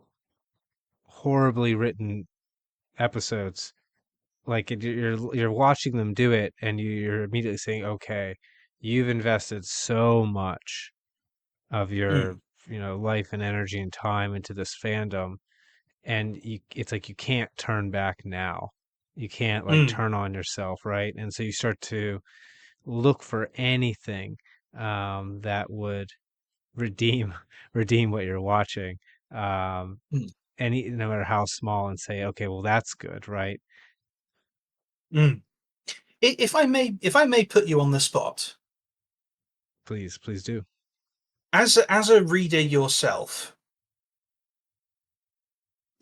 horribly written episodes. Like you're watching them do it, and you're immediately saying, okay, you've invested so much of your Mm, life and energy and time into this fandom, and it's like you can't turn back now. You can't like mm, turn on yourself, right? And so you start to look for anything that would redeem redeem what you're watching, um, mm, any no matter how small, and say, okay, well that's good, right? mm. If I may put you on the spot, Please, please do. as a reader yourself,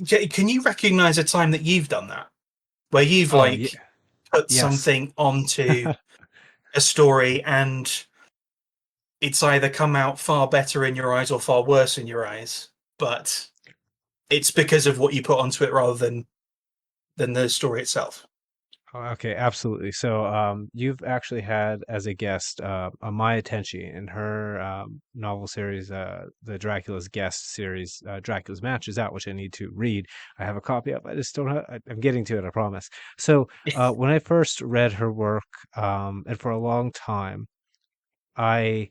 can you recognize a time that you've done that, where you've Oh yeah, like put yes. something onto a story and it's either come out far better in your eyes or far worse in your eyes, but it's because of what you put onto it rather than the story itself? Oh, okay, absolutely. So, you've actually had as a guest Maya Tenchi in her novel series, the Dracula's Guest series, Dracula's Match is out, which I need to read. I have a copy of. I just don't have. I'm getting to it. I promise. So, when I first read her work, and for a long time, I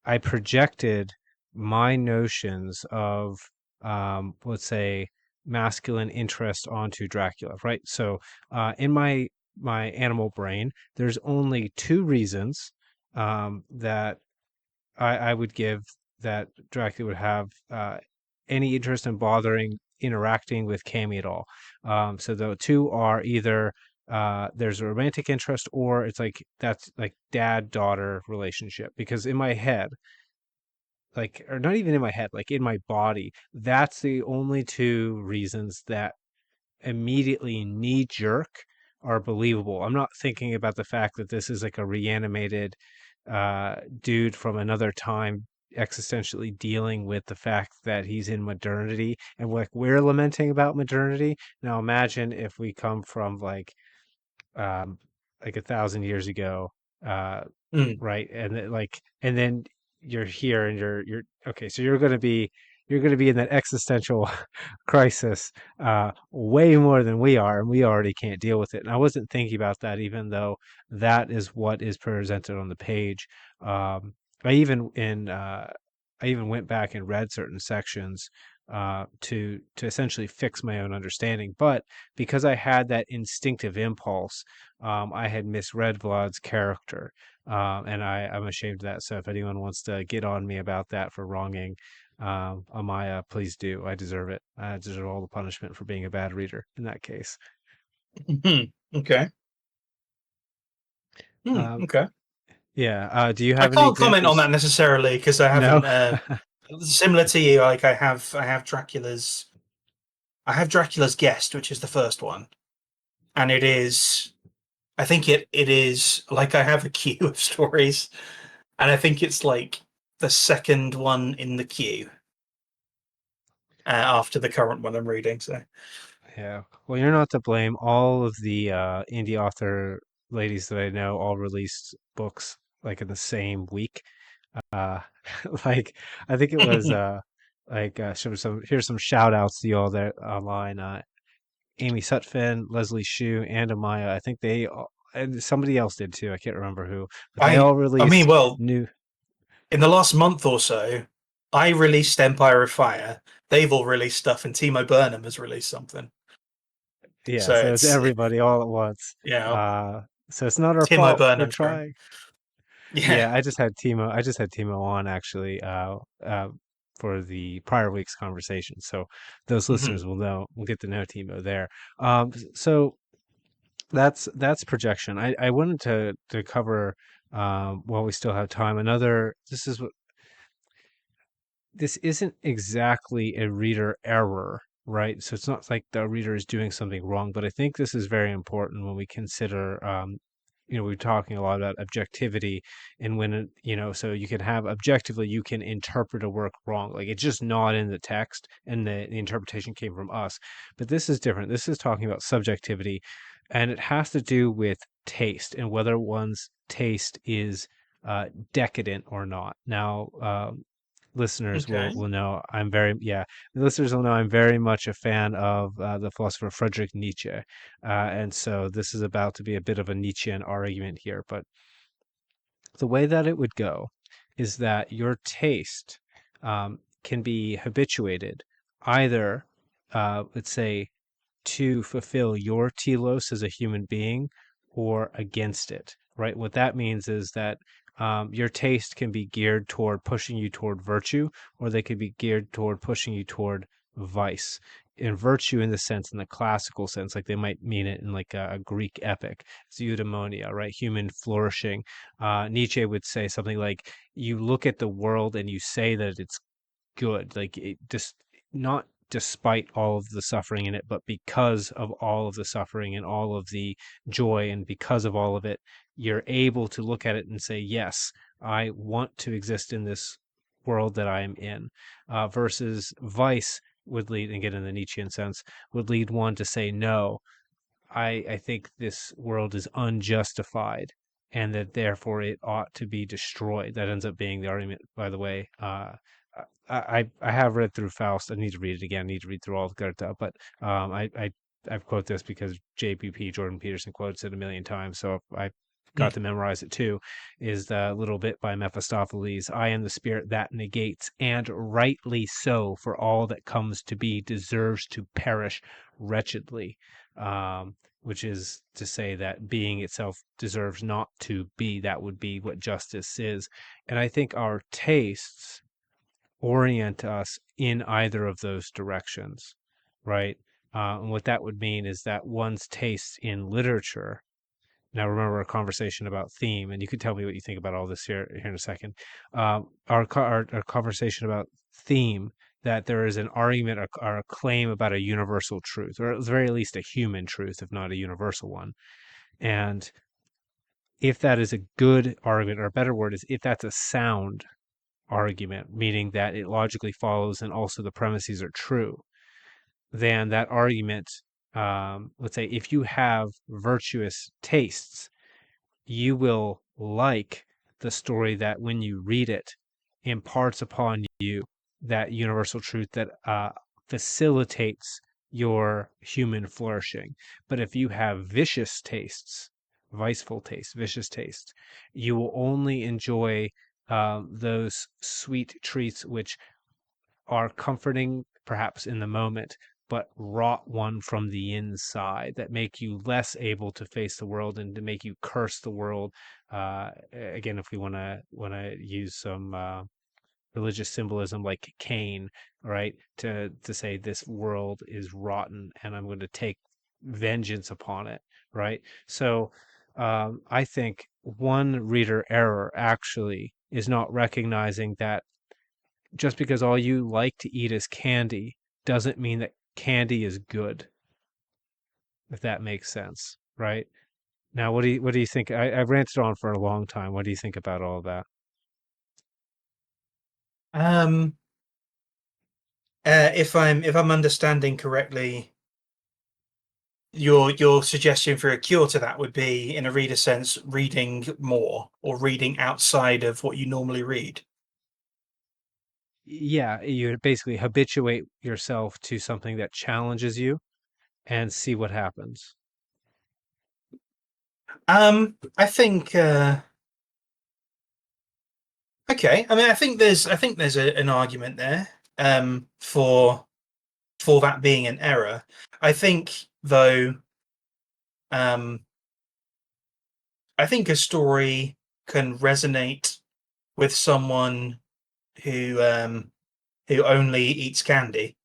I projected my notions of, let's say, masculine interest onto Dracula, right? So, in my animal brain, there's only two reasons that I would give that Dracula would have any interest in bothering interacting with Cammy at all. So the two are either there's a romantic interest, or it's like that's like dad daughter relationship. Because in my head, like, or not even in my head, like in my body, that's the only two reasons that immediately knee jerk are believable. I'm not thinking about the fact that this is like a reanimated dude from another time existentially dealing with the fact that he's in modernity, and like we're lamenting about modernity. Now imagine if we come from um like 1,000 years ago, uh Mm. right, and then you're here and you're okay, so you're going to be in that existential crisis way more than we are, and we already can't deal with it. And I wasn't thinking about that, even though that is what is presented on the page. um i even in I even went back and read certain sections to essentially fix my own understanding, but because I had that instinctive impulse, I had misread Vlad's character, and I'm ashamed of that. So if anyone wants to get on me about that for wronging Amaya, please do. I deserve it. I deserve all the punishment for being a bad reader in that case. Mhm. Okay. Um, Okay. yeah. Do you I have any can't comment on examples? that necessarily because I No. haven't. Similar to you, like I have Dracula's. I have Dracula's Guest, which is the first one, and it is. I think it is like I have a queue of stories, and I think it's like the second one in the queue after the current one I'm reading. So. Yeah. Well, you're not to blame. All of the indie author ladies that I know all released books like in the same week. Uh, like I think it was here's some shout outs to y'all there online. Amy Sutphin, Leslie Shue, and Amaya. I think and somebody else did too. I can't remember who, but they I all I mean, released well, new. in the last month or so, I released Empire of Fire. They've all released stuff, and Timo Burnham has released something. Yeah, So so it's it's everybody all at once. you know Uh, so it's not our Timo fault. We're Burnham's grown. trying. Yeah. Yeah, I just had Timo on actually for the prior week's conversation. So those Hmm. listeners will get to know Timo there. So that's projection. I wanted to cover while we still have time another. This isn't exactly a reader error, right? So it's not like the reader is doing something wrong, but I think this is very important when we consider, we're talking a lot about objectivity, and so you can have objectively, you can interpret a work wrong, like it's just not in the text, and the interpretation came from us. But this is different. This is talking about subjectivity, and it has to do with taste and whether one's taste is decadent or not. Now, listeners Okay. will know the listeners will know I'm very much a fan of the philosopher Friedrich Nietzsche, and so this is about to be a bit of a Nietzschean argument here. But the way that it would go is that your taste can be habituated either, let's say, to fulfill your telos as a human being, or against it, right? What that means is that your taste can be geared toward pushing you toward virtue, or they could be geared toward pushing you toward vice. In virtue, in the sense, in the classical sense, like they might mean it in like a Greek epic, it's eudaimonia, right? Human flourishing. Nietzsche would say something like, you look at the world and you say that it's good, like it just not despite all of the suffering in it, but because of all of the suffering and all of the joy, and because of all of it, you're able to look at it and say, yes, I want to exist in this world that I am in. Versus vice would lead, and get in the Nietzschean sense, would lead one to say, no, I think this world is unjustified and that therefore it ought to be destroyed. That ends up being the argument, by the way. I have read through Faust. I need to read it again. I need to read through all of Goethe, but I've quote this because JPP Jordan Peterson quotes it a million times, so I got Mm. to memorize it too. Is the little bit by Mephistopheles? I am the spirit that negates, and rightly so, for all that comes to be deserves to perish wretchedly. Which is to say that being itself deserves not to be. That would be what justice is. And I think our tastes orient us in either of those directions, right? And what that would mean is that one's taste in literature. Now, remember our conversation about theme, and you can tell me what you think about all this here in a second. Our conversation about theme, that there is an argument or a claim about a universal truth, or at the very least a human truth, if not a universal one. And if that is a good argument, or a better word is if that's a sound argument, meaning that it logically follows and also the premises are true, then that argument, let's say, if you have virtuous tastes, you will like the story that when you read it imparts upon you that universal truth that facilitates your human flourishing. But if you have vicious tastes, viceful tastes, vicious tastes, you will only enjoy those sweet treats which are comforting perhaps in the moment, but rot one from the inside, that make you less able to face the world and to make you curse the world. Again, if we want to use some religious symbolism like Cain, right? To say this world is rotten and I'm going to take vengeance upon it, right? So I think one reader error actually is not recognizing that just because all you like to eat is candy doesn't mean that candy is good, if that makes sense, right? Now, what do you think? I've ranted on for a long time. What do you think about all that? Um, if I'm understanding correctly, your suggestion for a cure to that would be, in a reader sense, reading more or reading outside of what you normally read. Yeah, you basically habituate yourself to something that challenges you and see what happens. I think okay. I mean, I think there's an argument there for that being an error. I think though, um, I think a story can resonate with someone who only eats candy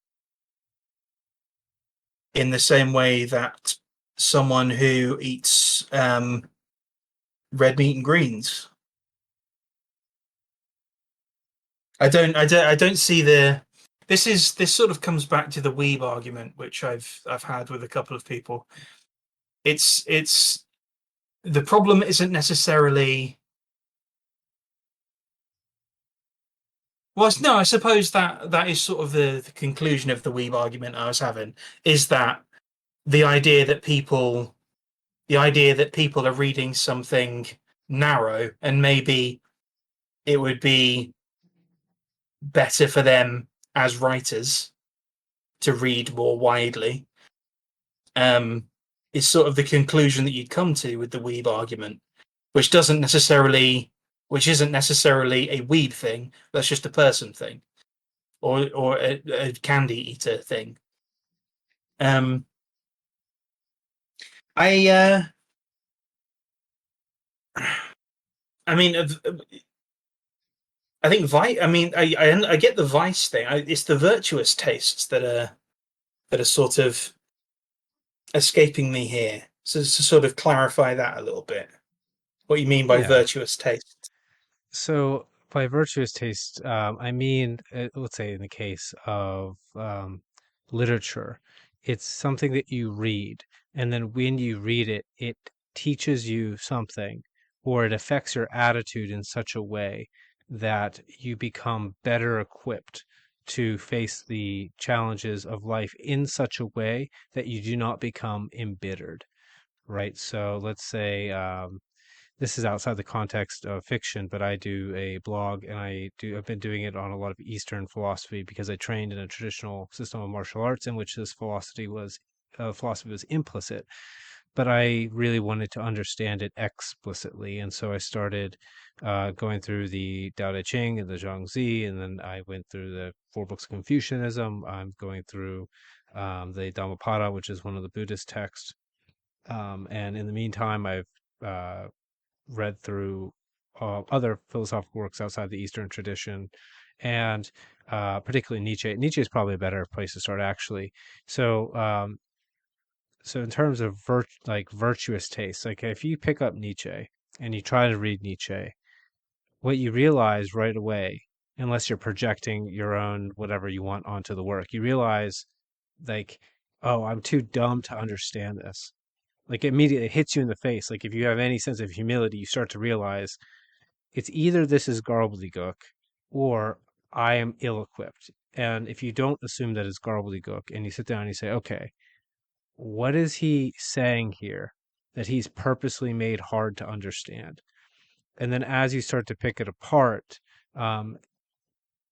in the same way that someone who eats red meat and greens. I don't see the this sort of comes back to the weeb argument, which I've had with a couple of people. It's the problem isn't necessarily, well, no, I suppose that is sort of the conclusion of the weeb argument I was having, is that the idea that people the idea that people are reading something narrow, and maybe it would be better for them as writers to read more widely, um, is sort of the conclusion that you'd come to with the weeb argument, which doesn't necessarily, which isn't necessarily a weed thing. That's just a person thing, or a candy eater thing. Um, I I mean, I think I mean, I get the vice thing. It's the virtuous tastes that are sort of escaping me here. So to sort of clarify that a little bit, what you mean by Yeah. virtuous taste. So by virtuous taste, I mean, let's say in the case of literature, it's something that you read, and then when you read it, it teaches you something, or it affects your attitude in such a way that you become better equipped to face the challenges of life in such a way that you do not become embittered. right? So let's say this is outside the context of fiction, but I do a blog and I've been doing it on a lot of Eastern philosophy because I trained in a traditional system of martial arts in which this philosophy was implicit, but I really wanted to understand it explicitly. And so I started going through the Tao Te Ching and the Zhangzi, and then I went through the four books of Confucianism. I'm going through the Dhammapada, which is one of the Buddhist texts. And in the meantime, I've uh, read through other philosophical works outside the Eastern tradition, and particularly Nietzsche. Nietzsche is probably a better place to start, actually. So, so in terms of virtuous taste, like if you pick up Nietzsche and you try to read Nietzsche, what you realize right away, unless you're projecting your own whatever you want onto the work, you realize like, oh, I'm too dumb to understand this. Like it immediately hits you in the face. Like if you have any sense of humility, you start to realize it's either this is gobbledygook or I am ill equipped. And if you don't assume that it's gobbledygook and you sit down and you say, okay, what is he saying here that he's purposely made hard to understand? And then as you start to pick it apart, um,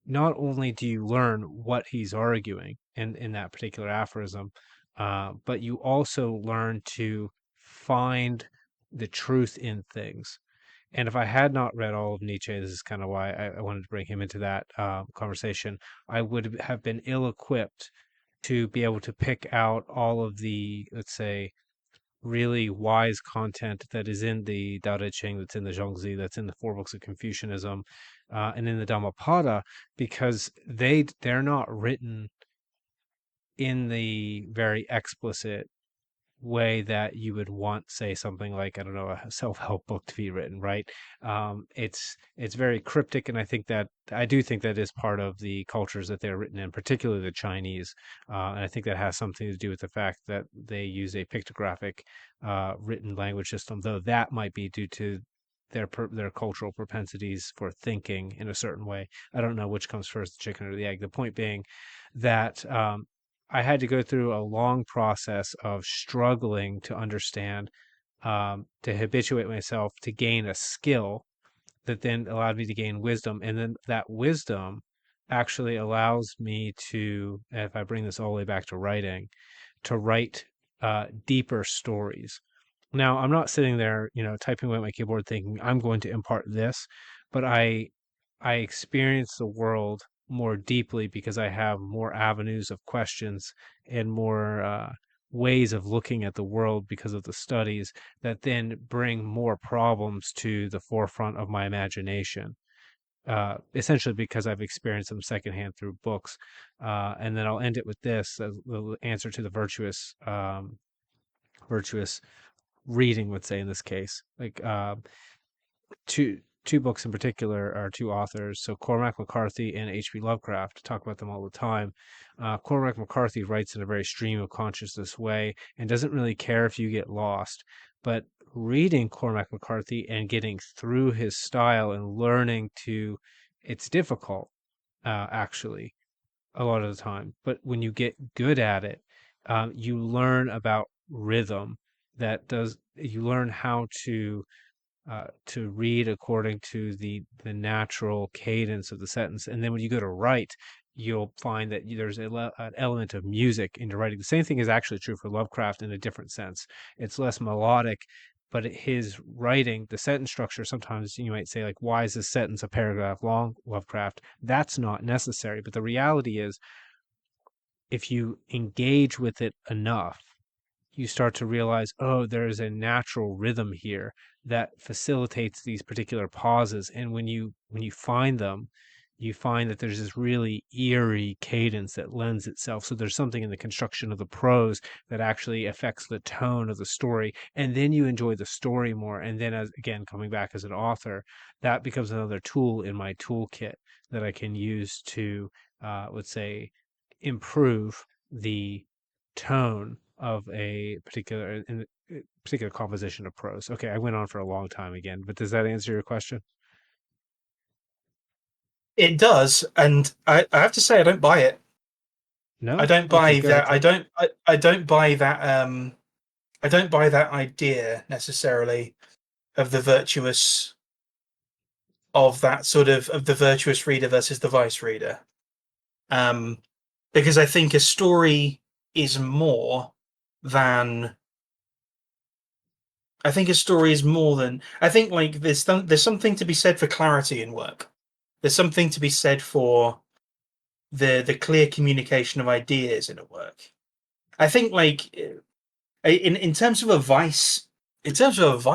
not only do you learn what he's arguing in that particular aphorism, but you also learn to find the truth in things. And if I had not read all of Nietzsche, this is kind of why I wanted to bring him into that conversation, I would have been ill equipped to be able to pick out all of the, let's say, really wise content that is in the Tao Te Ching, that's in the Zhongzi, that's in the four books of Confucianism, and in the Dhammapada, because they're not written in the very explicit way that you would want, say, something like, I don't know, a self-help book to be written, right? It's very cryptic, and I do think that is part of the cultures that they're written in, particularly the Chinese, and I think that has something to do with the fact that they use a pictographic written language system, though that might be due to their cultural propensities for thinking in a certain way. I don't know which comes first, the chicken or the egg. The point being that I had to go through a long process of struggling to understand, to habituate myself to gain a skill that then allowed me to gain wisdom. And then that wisdom actually allows me to, if I bring this all the way back to writing, to write deeper stories. Now, I'm not sitting there, typing away at my keyboard thinking I'm going to impart this, but I experience the world more deeply because I have more avenues of questions and more ways of looking at the world because of the studies that then bring more problems to the forefront of my imagination. Essentially, because I've experienced them secondhand through books, and then I'll end it with this as the answer to the virtuous reading would say in this case. Like two books in particular are two authors. So Cormac McCarthy and H.P. Lovecraft, talk about them all the time. Cormac McCarthy writes in a very stream of consciousness way and doesn't really care if you get lost. But reading Cormac McCarthy and getting through his style and learning to, it's difficult, actually, a lot of the time. But when you get good at it, you learn about rhythm. You learn how to read according to the natural cadence of the sentence. And then when you go to write, you'll find that there's an element of music into writing. The same thing is actually true for Lovecraft in a different sense. It's less melodic, but his writing, the sentence structure, sometimes you might say, like, why is this sentence a paragraph long, Lovecraft? That's not necessary. But the reality is, if you engage with it enough, you start to realize, oh, there's a natural rhythm here that facilitates these particular pauses. And when you find them, you find that there's this really eerie cadence that lends itself. So there's something in the construction of the prose that actually affects the tone of the story. And then you enjoy the story more. And then as again, coming back as an author, that becomes another tool in my toolkit that I can use to, let's say, improve the tone of a particular composition of prose. Okay, I went on for a long time again, but does that answer your question? It does, and I have to say I don't buy it. I No? don't Okay, buy go ahead, that. tell me. I don't buy that. I don't buy that idea necessarily of the virtuous of that sort of the virtuous reader versus the vice reader. Um, because I think a story is more than I think a story is more than I think like there's something to be said for clarity in work. There's something to be said for the clear communication of ideas in a work. I think like in terms of a vice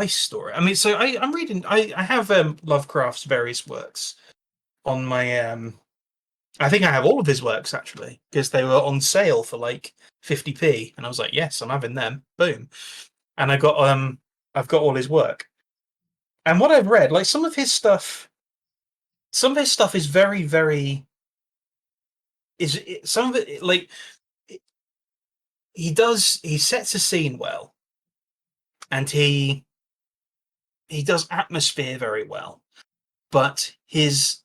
story. I mean, so I'm reading. I have Lovecraft's various works on my. I think I have all of his works actually because they were on sale for like 50p, and I was like, yes, I'm having them. Boom, and I've got all his work. And what I've read, like some of his stuff is very, very some of it like he sets a scene well, and he does atmosphere very well, but his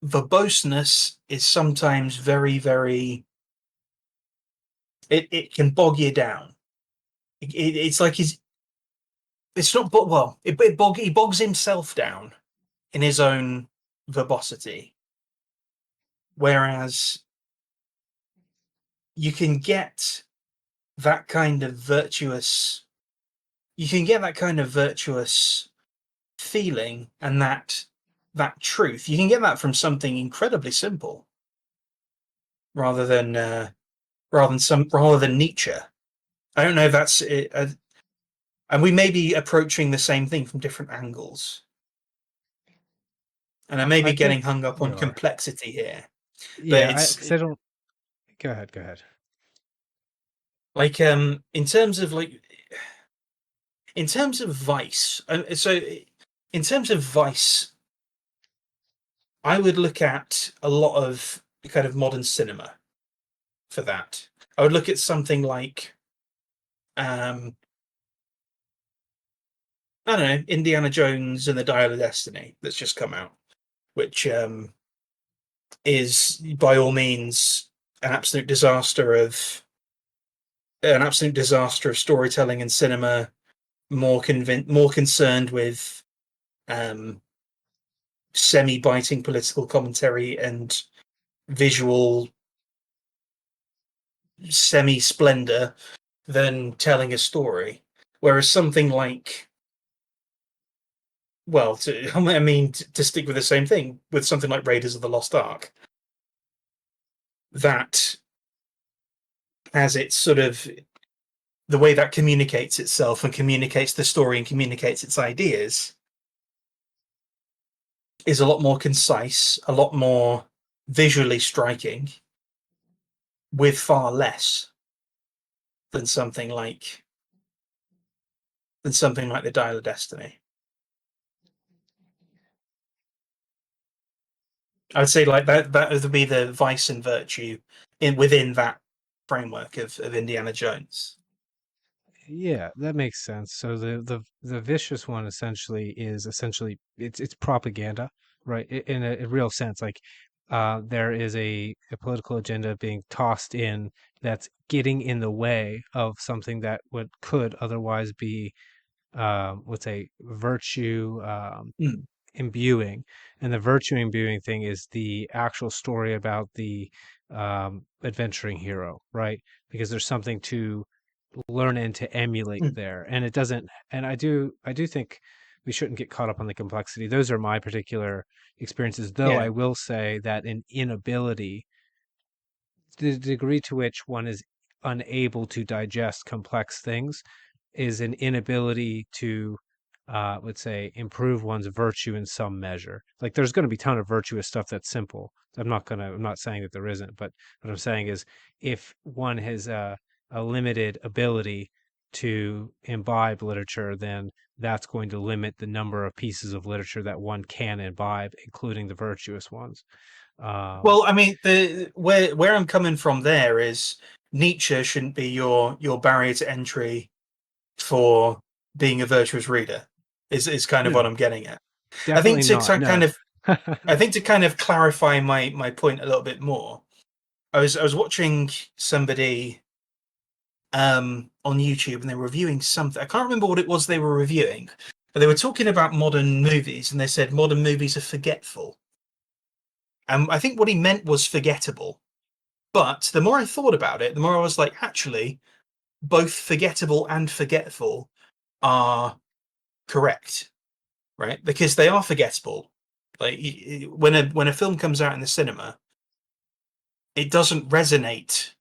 verboseness is sometimes very, very. It can bog you down. It's like he's. It's not, but well, he bogs himself down in his own verbosity, whereas you can get that kind of virtuous. You can get that kind of virtuous feeling and that truth. You can get that from something incredibly simple, rather than rather than Nietzsche. I don't know if that's it, and we may be approaching the same thing from different angles. And I may I be think getting hung up we on are. complexity here, but Yeah, I it's because I don't. Go ahead. Go ahead. like in terms of Vice. So in terms of Vice, I would look at a lot of kind of modern cinema for that. I would look at something like um, I don't know, Indiana Jones and the Dial of Destiny that's just come out, which is by all means an absolute disaster of storytelling and cinema, more concerned with um, semi-biting political commentary and visual semi-splendor than telling a story. Whereas something like, well, I mean, to stick with the same thing, with something like Raiders of the Lost Ark, that has its sort of the way that communicates itself and communicates the story and communicates its ideas is a lot more concise, a lot more visually striking, with far less than something like the Dial of Destiny. I'd say like that would be the vice and virtue in within that framework of Indiana Jones. Yeah, that makes sense. So the vicious one essentially it's propaganda, right? In a real sense, like there is a political agenda being tossed in that's getting in the way of something that would could otherwise be let's say virtue Mm, imbuing, and the virtue imbuing thing is the actual story about the adventuring hero, right? Because there's something to learn and to emulate mm, there, and it doesn't. And I do think we shouldn't get caught up on the complexity. Those are my particular experiences, though yeah. I will say that an inability, the degree to which one is unable to digest complex things is an inability to let's say improve one's virtue in some measure. Like there's going to be a ton of virtuous stuff that's simple. I'm not saying that there isn't, but what I'm saying is if one has a limited ability to imbibe literature, then that's going to limit the number of pieces of literature that one can imbibe, including the virtuous ones. um Well, I mean, the where I'm coming from there is Nietzsche shouldn't be your barrier to entry for being a virtuous reader. Is kind of what no, I'm getting at. I think definitely to not, no. kind of clarify my point a little bit more. I was watching somebody on YouTube, and they were reviewing something. I can't remember what it was they were reviewing, but they were talking about modern movies, and they said modern movies are forgetful. And I think what he meant was forgettable. But the more I thought about it, the more I was like, actually, both forgettable and forgetful are correct, right? Because they are forgettable. Like when a film comes out in the cinema, it doesn't resonate.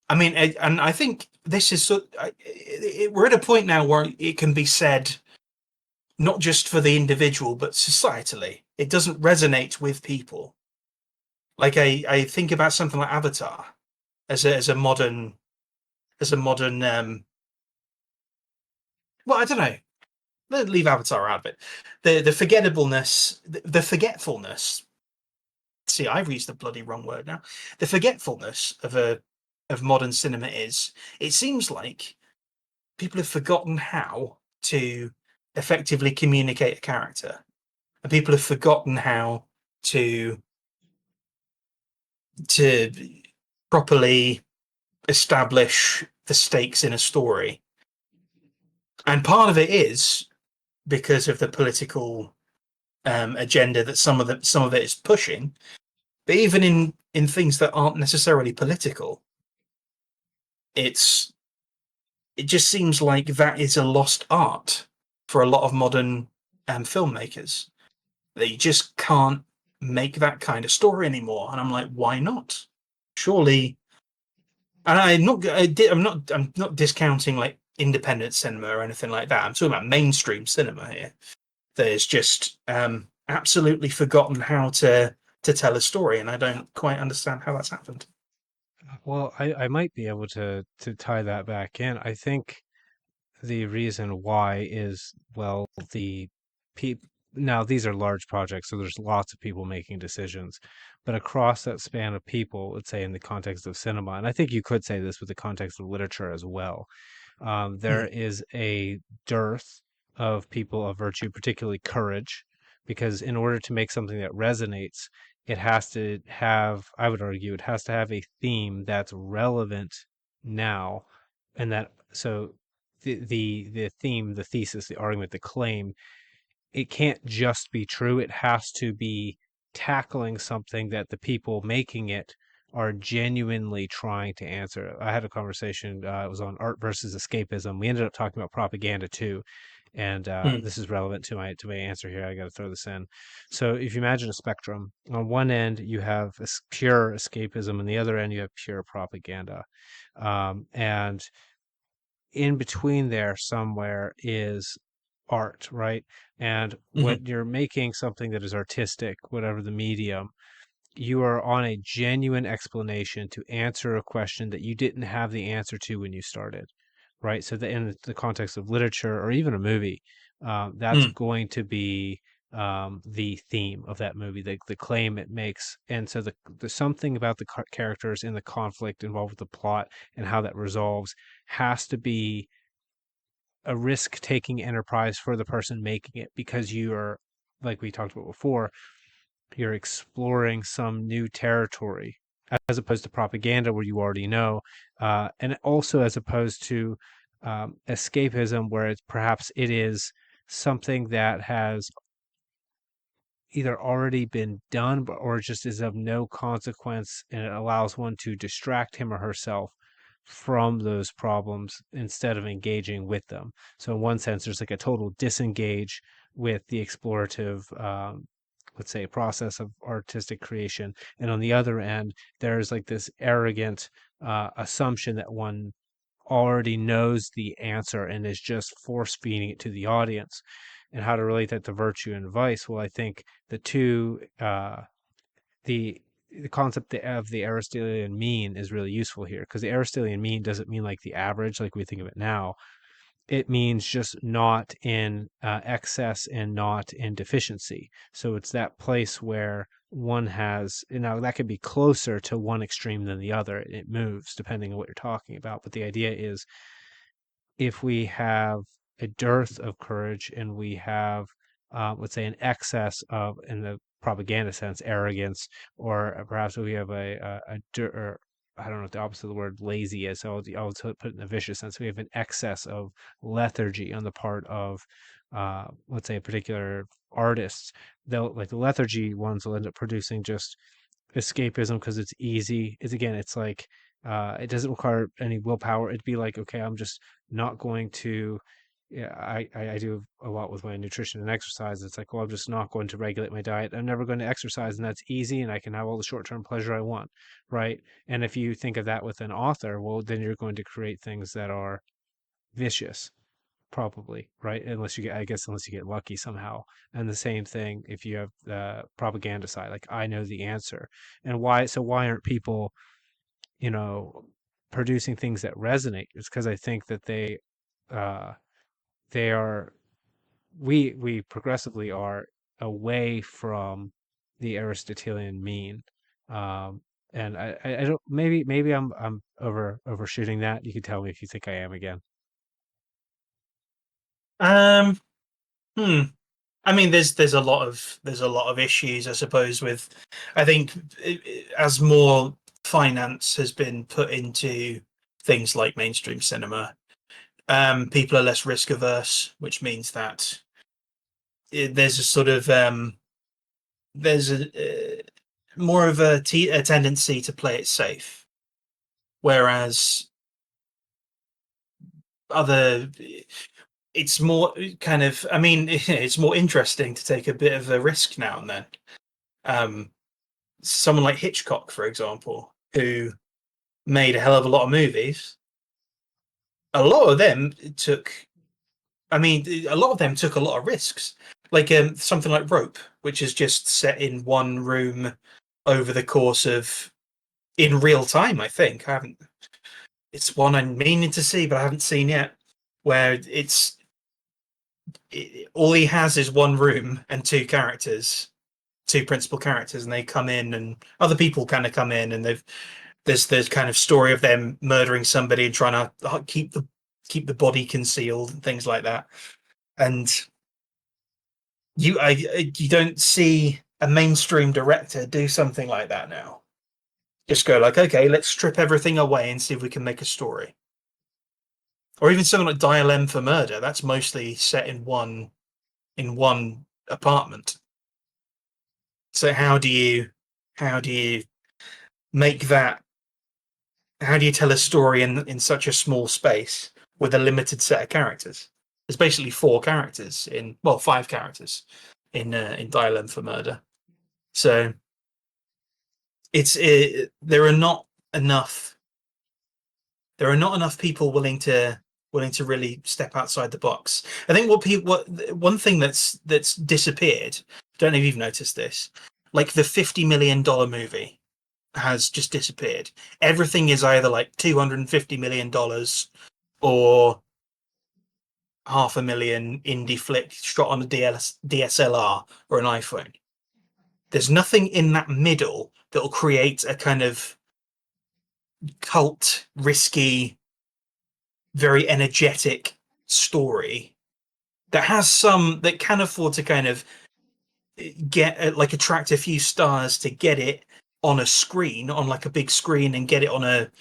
I mean, and I think this is we're at a point now where it can be said not just for the individual but societally. It doesn't resonate with people. Like I think about something like Avatar as a modern well, I don't know. Let's leave Avatar out of it. The forgettableness, the forgetfulness. See, I've used the bloody wrong word now. The forgetfulness of modern cinema is it seems like people have forgotten how to effectively communicate a character, and people have forgotten how to to properly establish the stakes in a story. And part of it is because of the political agenda that some of it is pushing. But even in things that aren't necessarily political, it's it just seems like that is a lost art for a lot of modern filmmakers. They just can't make that kind of story anymore, and I'm like, why not? Surely, and I'm not discounting like independent cinema or anything like that. I'm talking about mainstream cinema here. That is just absolutely forgotten how to tell a story, and I don't quite understand how that's happened. Well, I might be able to tie that back in. I think the reason why is, well, the people, now these are large projects, so there's lots of people making decisions, but across that span of people, let's say in the context of cinema, and I think you could say this with the context of literature as well, there Mm, is a dearth of people of virtue, particularly courage, because in order to make something that resonates, it has to have, I would argue, it has to have a theme that's relevant now, and that so the theme, the thesis, the argument, the claim, it can't just be true. It has to be tackling something that the people making it are genuinely trying to answer. I had a conversation, it was on art versus escapism. We ended up talking about propaganda too. And mm, this is relevant to my answer here. I got to throw this in. So if you imagine a spectrum, on one end you have pure escapism, and the other end you have pure propaganda. And in between there somewhere is art, right? And mhm, when you're making something that is artistic, whatever the medium, you are on a genuine explanation to answer a question that you didn't have the answer to when you started, right? So, in the context of literature or even a movie, that's mm, going to be the theme of that movie, the claim it makes. And so, the something about the characters and the conflict involved with the plot and how that resolves has to be a risk taking enterprise for the person making it because you are, like we talked about before, you're exploring some new territory as opposed to propaganda where you already know, and also as opposed to escapism where it's perhaps it is something that has either already been done or just is of no consequence, and it allows one to distract him or herself from those problems instead of engaging with them. So in one sense there's like a total disengage with the explorative, let's say, process of artistic creation, and on the other end there's like this arrogant assumption that one already knows the answer and is just force feeding it to the audience. And how to relate that to virtue and vice? Well, I think the two, the the concept of the Aristotelian mean is really useful here, because the Aristotelian mean doesn't mean like the average, like we think of it now. It means just not in excess and not in deficiency. So it's that place where one has, you know, that could be closer to one extreme than the other. It moves depending on what you're talking about. But the idea is if we have a dearth of courage and we have, let's say, an excess of, in the propaganda sense, arrogance, or perhaps we have I don't know what the opposite of the word lazy is. So I'll put it in a vicious sense. We have an excess of lethargy on the part of, let's say, a particular artist. They'll like the lethargy ones will end up producing just escapism because it's easy. It's again, it's like it doesn't require any willpower. It'd be like, okay, I'm just not going to. Yeah, I do a lot with my nutrition and exercise. It's like, well, I'm just not going to regulate my diet. I'm never going to exercise, and that's easy, and I can have all the short-term pleasure I want, right? And if you think of that with an author, well, then you're going to create things that are vicious, probably, right? Unless you get, I guess, unless you get lucky somehow. And the same thing if you have the propaganda side, like I know the answer, and why. So why aren't people, you know, producing things that resonate? It's because I think that uh, they are. We progressively are away from the Aristotelian mean. Um, and I don't maybe I'm overshooting that. You can tell me if you think I am again. Um, hmm. I mean, there's a lot of issues, I suppose. With, I think, as more finance has been put into things like mainstream cinema, people are less risk averse, which means that there's a sort of there's more of a tendency to play it safe, whereas other it's more kind of, I mean, it's more interesting to take a bit of a risk now and then. Um, Someone like Hitchcock, for example, who made a hell of a lot of movies, a lot of them took, I mean, a lot of them took a lot of risks. Like something like Rope, which is just set in one room over the course of, in real time, I think. I haven't, it's one I'm meaning to see, but I haven't seen yet, where all he has is one room and two characters, two principal characters, and they come in, and other people kind of come in, and there's kind of story of them murdering somebody and trying to keep the body concealed and things like that. And you don't see a mainstream director do something like that now. Just go like, okay, let's strip everything away and see if we can make a story. Or even something like Dial M for Murder. That's mostly set in one apartment. So how do you make that, how do you tell a story in such a small space with a limited set of characters? There's basically four characters in, well, five characters in Dial for Murder. So there are not enough, people willing to really step outside the box. I think what one thing that's disappeared. Don't know if you've noticed this. Like the $50 million movie has just disappeared. Everything is either like $250 million or half a million indie flick shot on a DSLR or an iPhone. There's nothing in that middle that will create a kind of cult, risky, very energetic story that can afford to kind of like attract a few stars to get it on a screen, on like a big screen, and get it on a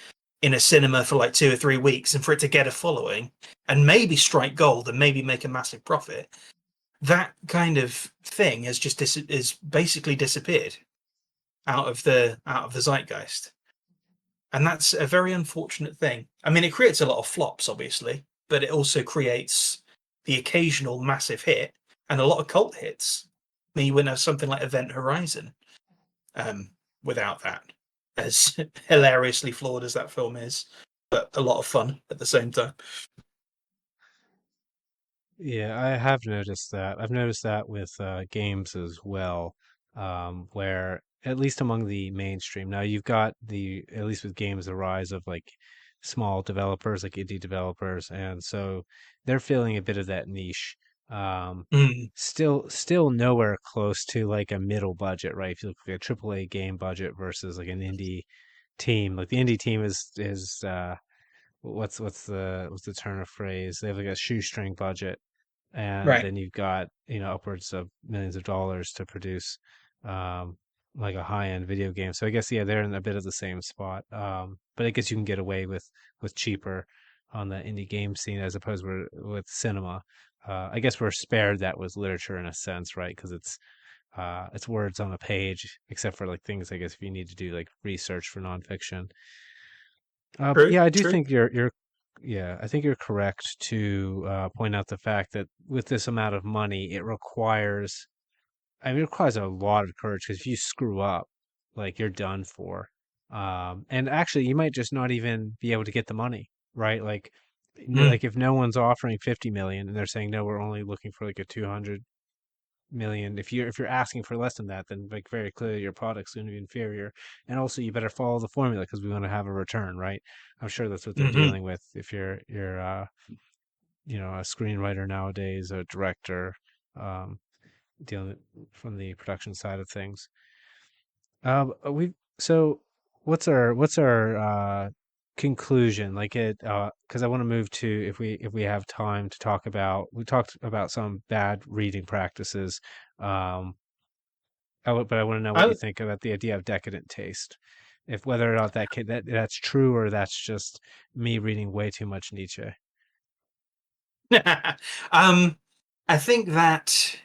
in a cinema for like 2 or 3 weeks, and for it to get a following and maybe strike gold and maybe make a massive profit. That kind of thing has just is basically disappeared out of the zeitgeist, and that's a very unfortunate thing. I mean, it creates a lot of flops, obviously, but it also creates the occasional massive hit and a lot of cult hits. I mean, you wouldn't have something like Event Horizon um, without that, as hilariously flawed as that film is, but a lot of fun at the same time. Yeah, I have noticed that. I've noticed that with games as well, where at least among the mainstream. Now you've got the at least with games the rise of like small developers, like indie developers, and so they're filling a bit of that niche. Um, Mm, still nowhere close to like a middle budget, right? If you look at a AAA game budget versus like an indie team, like the indie team is what's the turn of phrase? They have like a shoestring budget, and right. then you've got upwards of millions of dollars to produce. Um, like a high end video game. So I guess yeah, they're in a bit of the same spot. But I guess you can get away with cheaper on the indie game scene as opposed with cinema. I guess we're spared that with literature in a sense, right? Because it's words on a page, except for like things I guess if you need to do like research for nonfiction. But True, yeah, I do true. think you're yeah, I think you're correct to point out the fact that with this amount of money, it requires I mean, it requires a lot of courage because if you screw up, like you're done for. And actually, you might just not even be able to get the money, right? Like, Mm, like if no one's offering 50 million and they're saying no, we're only looking for like a 200 million. If you're asking for less than that, then like very clearly your product's going to be inferior. And also, you better follow the formula because we want to have a return, right? I'm sure that's what they're hmm dealing with if you're a screenwriter nowadays, a director. Um, dealing from the production side of things. We so what's our conclusion? Like it because I want to move to if we have time to talk about we talked about some bad reading practices. Um, but I want to know what you I, think about the idea of decadent taste. If whether or not that's true or that's just me reading way too much Nietzsche. um, I think that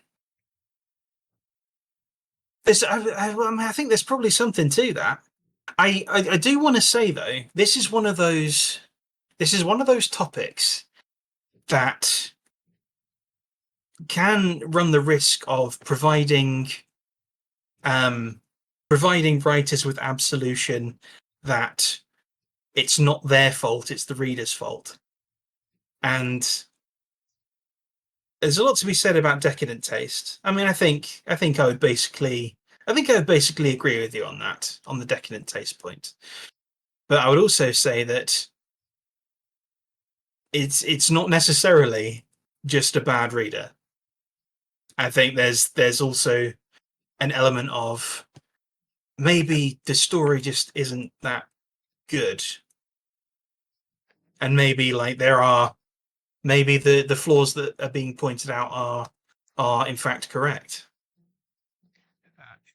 I think there's probably something to that. I do want to say though, this is one of those topics that can run the risk of um, providing writers with absolution that it's not their fault, it's the reader's fault. And there's a lot to be said about decadent taste. I mean, I think I would basically agree with you on that, on the decadent taste point. But I would also say that it's not necessarily just a bad reader. I think there's also an element of maybe the story just isn't that good, and maybe like there are maybe the flaws that are being pointed out are in fact correct.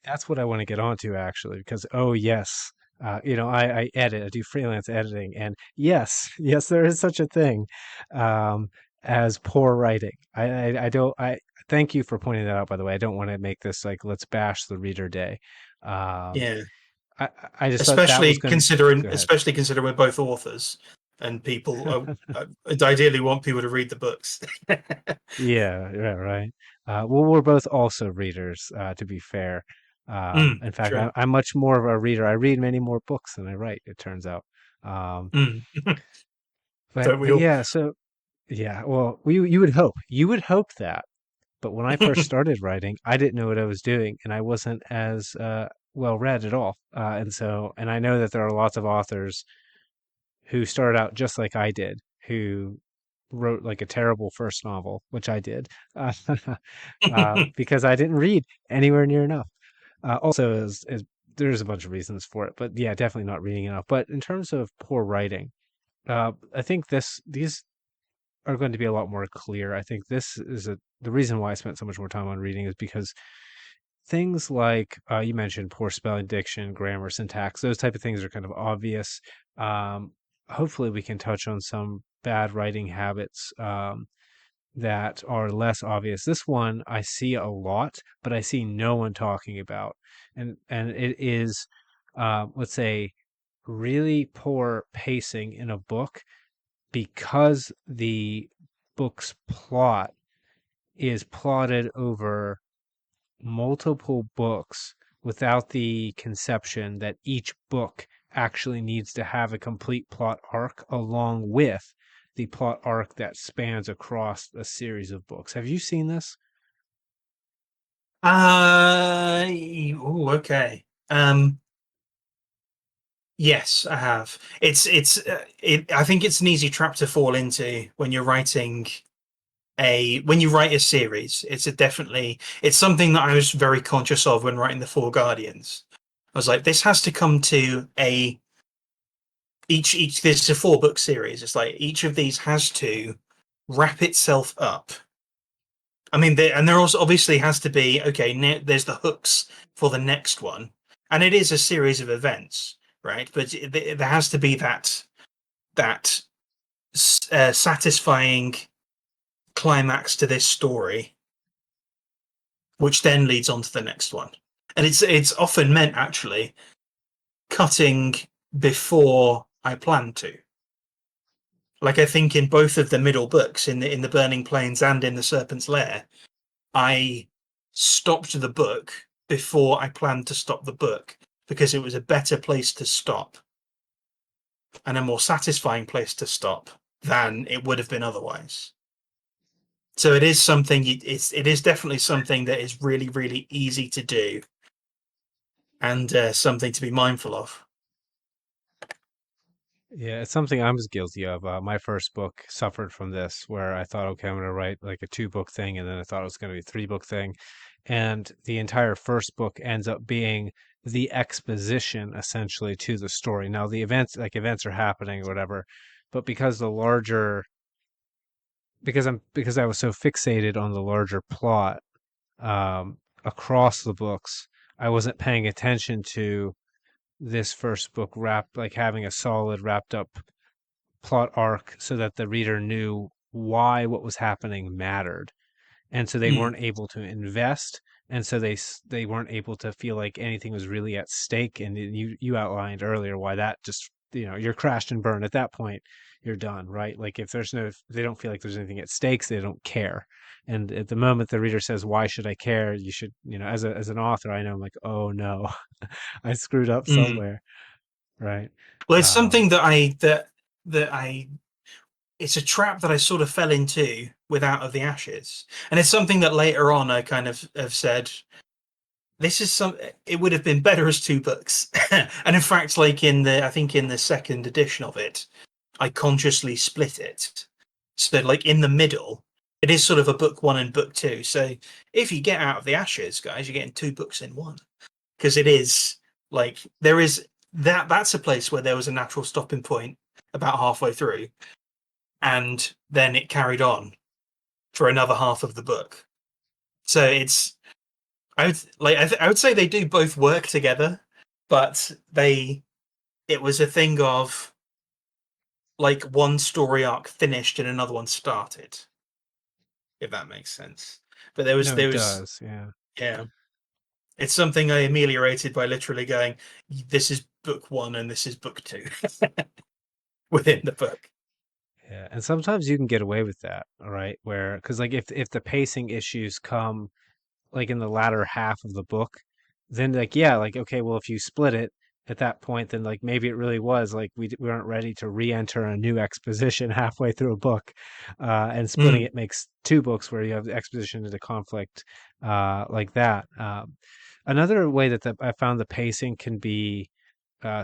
That's what I want to get onto actually, because oh yes, I edit, I do freelance editing, and yes, yes, there is such a thing um, as poor writing. I don't. I thank you for pointing that out. By the way, I don't want to make this like let's bash the reader day. Um, Yeah, I I just thought that was going. Go ahead. especially considering we're both authors and people ideally want people to read the books. Yeah, yeah, right. Well, we're both also readers, to be fair. In fact, True. I'm much more of a reader. I read many more books than I write, it turns out. Um, Mm. but Don't we but all? yeah, so yeah, well, you would hope that. But when I first started writing, I didn't know what I was doing, and I wasn't as well read at all. And I know that there are lots of authors who started out just like I did, who wrote like a terrible first novel, which I did, uh, because I didn't read anywhere near enough. Also, there's a bunch of reasons for it, but yeah, definitely not reading enough. But in terms of poor writing, I think these are going to be a lot more clear. I think the reason why I spent so much more time on reading is because things like you mentioned poor spelling, diction, grammar, syntax, those type of things are kind of obvious. Um, Hopefully, we can touch on some bad writing habits that are less obvious. This one I see a lot, but I see no one talking about, and it is, let's say, really poor pacing in a book because the book's plot is plotted over multiple books without the conception that each book actually needs to have a complete plot arc along with the plot arc that spans across a series of books. Have you seen this? Okay. Yes, I have. I think it's an easy trap to fall into when you're writing when you write a series. It's something that I was very conscious of when writing the Four Guardians. I was like, this has to come to a each. This is a four-book series. It's like each of these has to wrap itself up. I mean, there also obviously has to be okay. There's the hooks for the next one, and it is a series of events, right? But there has to be that satisfying climax to this story, which then leads on to the next one. And it's often meant actually cutting before I planned to. Like I think in both of the middle books, in the Burning Plains and in the Serpent's Lair, I stopped the book before I planned to stop the book because it was a better place to stop and a more satisfying place to stop than it would have been otherwise. So it is something. It is definitely something that is really really easy to do and something to be mindful of. Yeah, it's something I'm guilty of. My first book suffered from this, where I thought, okay, I'm going to write like a two-book thing, and then I thought it was going to be a three-book thing, and the entire first book ends up being the exposition essentially to the story. Now, the events, like events are happening or whatever, but because I was so fixated on the larger plot across the books, I wasn't paying attention to this first book like having a solid wrapped up plot arc so that the reader knew why what was happening mattered, and so they Mm, weren't able to invest, and so they weren't able to feel like anything was really at stake. And you outlined earlier why that just, you're crashed and burned at that point. You're done, right? Like if they don't feel like there's anything at stakes, they don't care. And at the moment the reader says, why should I care, you should, as an author, I know, I'm like, oh no, I screwed up mm. somewhere, right? Well, it's um something that I it's a trap that I sort of fell into with Out of the Ashes, and it's something that later on I kind of have said this is some. It would have been better as two books, and in fact, like I think in the second edition of it, I consciously split it. So like in the middle, it is sort of a book one and book two. So if you get Out of the Ashes, guys, you're getting two books in one because it is like there is that's a place where there was a natural stopping point about halfway through, and then it carried on for another half of the book. So it's I would say they do both work together, but it was a thing of like one story arc finished and another one started, if that makes sense. But no, it there was does, yeah. yeah, it's something I ameliorated by literally going, this is book one and this is book two within the book. Yeah, and sometimes you can get away with that, all right? Where, because like if the pacing issues come like in the latter half of the book, then like yeah, like okay, well if you split it at that point, then like maybe it really was like we aren't ready to re-enter a new exposition halfway through a book, and splitting Mm, it makes two books where you have the exposition into conflict, like that. Another way that I found the pacing can be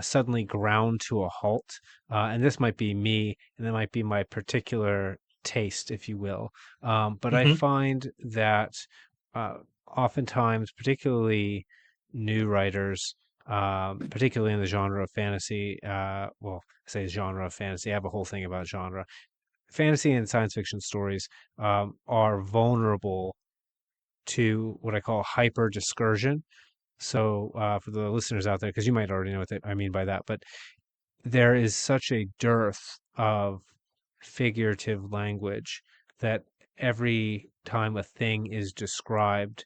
suddenly ground to a halt. And this might be me, and it might be my particular taste, if you will. But I hmm find that uh, oftentimes, particularly new writers, particularly in the genre of fantasy, well, I say genre of fantasy, I have a whole thing about genre. Fantasy and science fiction stories are vulnerable to what I call hyper discursion. So, for the listeners out there, because you might already know what I mean by that, but there is such a dearth of figurative language that every time a thing is described,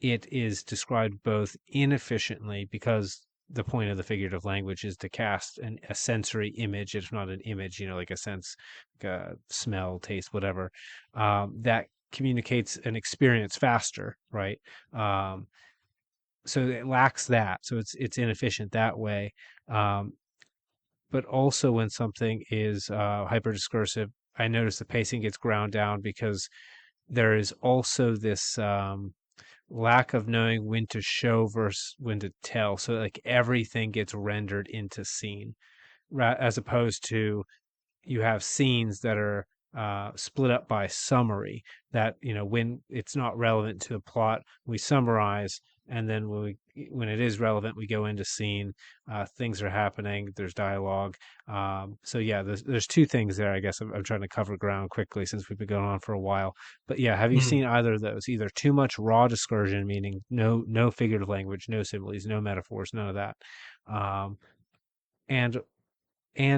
it is described both inefficiently because the point of the figurative language is to cast a sensory image, if not an image, like a sense, like a smell, taste, whatever, that communicates an experience faster, right? Um, so it lacks that, so it's inefficient that way. Um, but also when something is hyper discursive, I notice the pacing gets ground down because there is also this lack of knowing when to show versus when to tell. So like everything gets rendered into scene, as opposed to you have scenes that are split up by summary, that when it's not relevant to the plot, we summarize, and then when it is relevant, we go into scene. Things are happening. There's dialogue. So yeah, there's two things there. I guess I'm trying to cover ground quickly since we've been going on for a while. But yeah, have you Mm. seen either of those? Either too much raw discursion, meaning no figurative language, no similes, no metaphors, none of that, um, and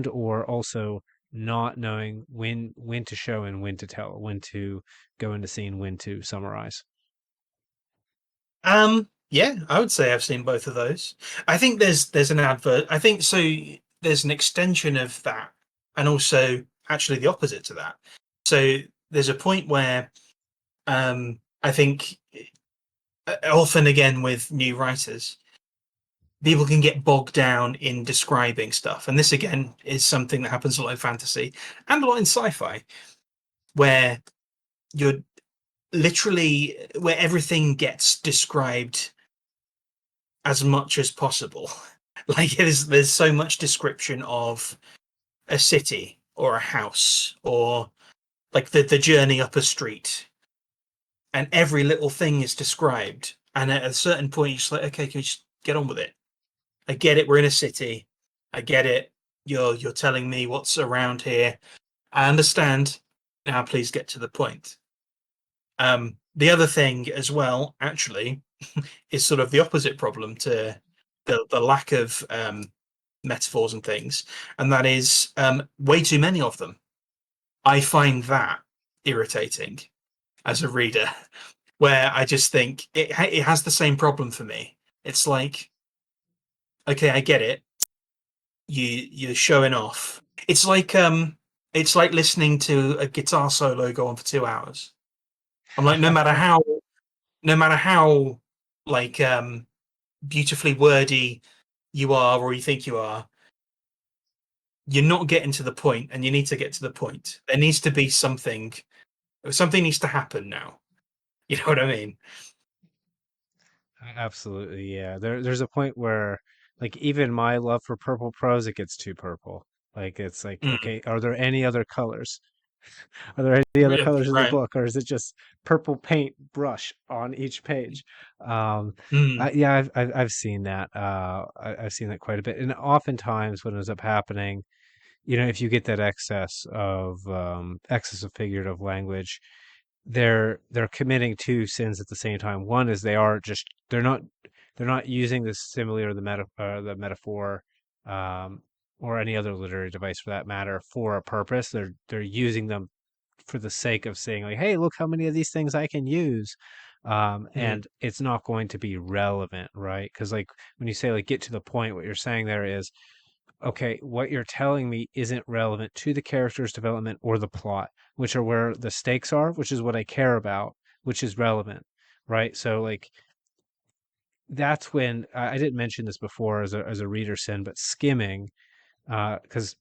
or also not knowing when to show and when to tell, when to go into scene, when to summarize. Yeah, I would say I've seen both of those. I think there's an advert. I think so. There's an extension of that, and also actually the opposite to that. So there's a point where I think often again with new writers, people can get bogged down in describing stuff, and this again is something that happens a lot in fantasy and a lot in sci-fi, where you're literally where everything gets described as much as possible. Like there's so much description of a city or a house or like the journey up a street, and every little thing is described. And at a certain point, you're just like, okay, can we just get on with it? I get it. We're in a city. I get it. You're telling me what's around here. I understand. Now, please get to the point. The other thing as well, actually, is sort of the opposite problem to the lack of metaphors and things, and that is way too many of them. I find that irritating as a reader, where I just think it has the same problem for me. It's like, okay, I get it. You're showing off. It's like listening to a guitar solo go on for 2 hours. I'm like, no matter how like beautifully wordy you are or you think you are, you're not getting to the point, and you need to get to the point. There needs to be something. Something needs to happen now. You know what I mean? Absolutely, yeah. There's a point where, like, even my love for purple prose, it gets too purple. Like, it's like, Mm. okay, are there any other colors? Are there any other Yeah, colors in the right. book, or is it just purple paint brush on each page? Um, Mm. yeah, I've seen that. I've seen that quite a bit, and oftentimes what ends up happening, if you get that excess of figurative language, they're committing two sins at the same time. One is they're not using the simile or the metaphor, um, or any other literary device for that matter for a purpose. They're using them for the sake of saying like, hey, look how many of these things I can use. Mm. And it's not going to be relevant, right? Because like when you say like get to the point, what you're saying there is okay, what you're telling me isn't relevant to the character's development or the plot, which are where the stakes are, which is what I care about, which is relevant, right? So like that's when I didn't mention this before as a reader sin, but skimming, because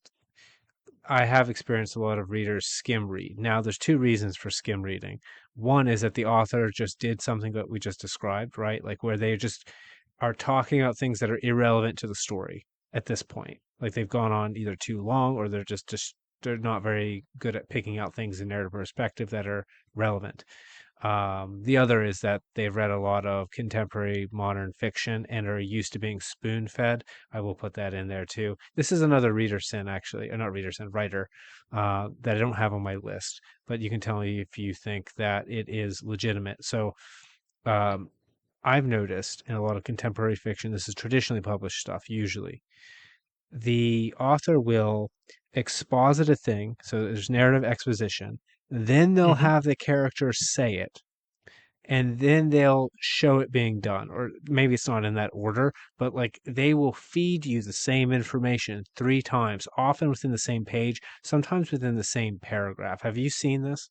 I have experienced a lot of readers skim read. Now, there's two reasons for skim reading. One is that the author just did something that we just described, right? Like where they just are talking about things that are irrelevant to the story at this point. Like they've gone on either too long or they're just they're not very good at picking out things in narrative perspective that are relevant. The other is that they've read a lot of contemporary modern fiction and are used to being spoon fed. I will put that in there too. This is another reader sin, actually, or not reader sin, writer, that I don't have on my list, but you can tell me if you think that it is legitimate. So, um, I've noticed in a lot of contemporary fiction, this is traditionally published stuff, usually. The author will exposit a thing, so there's narrative exposition, then they'll Hmm. have the characters say it, and then they'll show it being done, or maybe it's not in that order, but like they will feed you the same information three times, often within the same page, sometimes within the same paragraph. Have you seen this?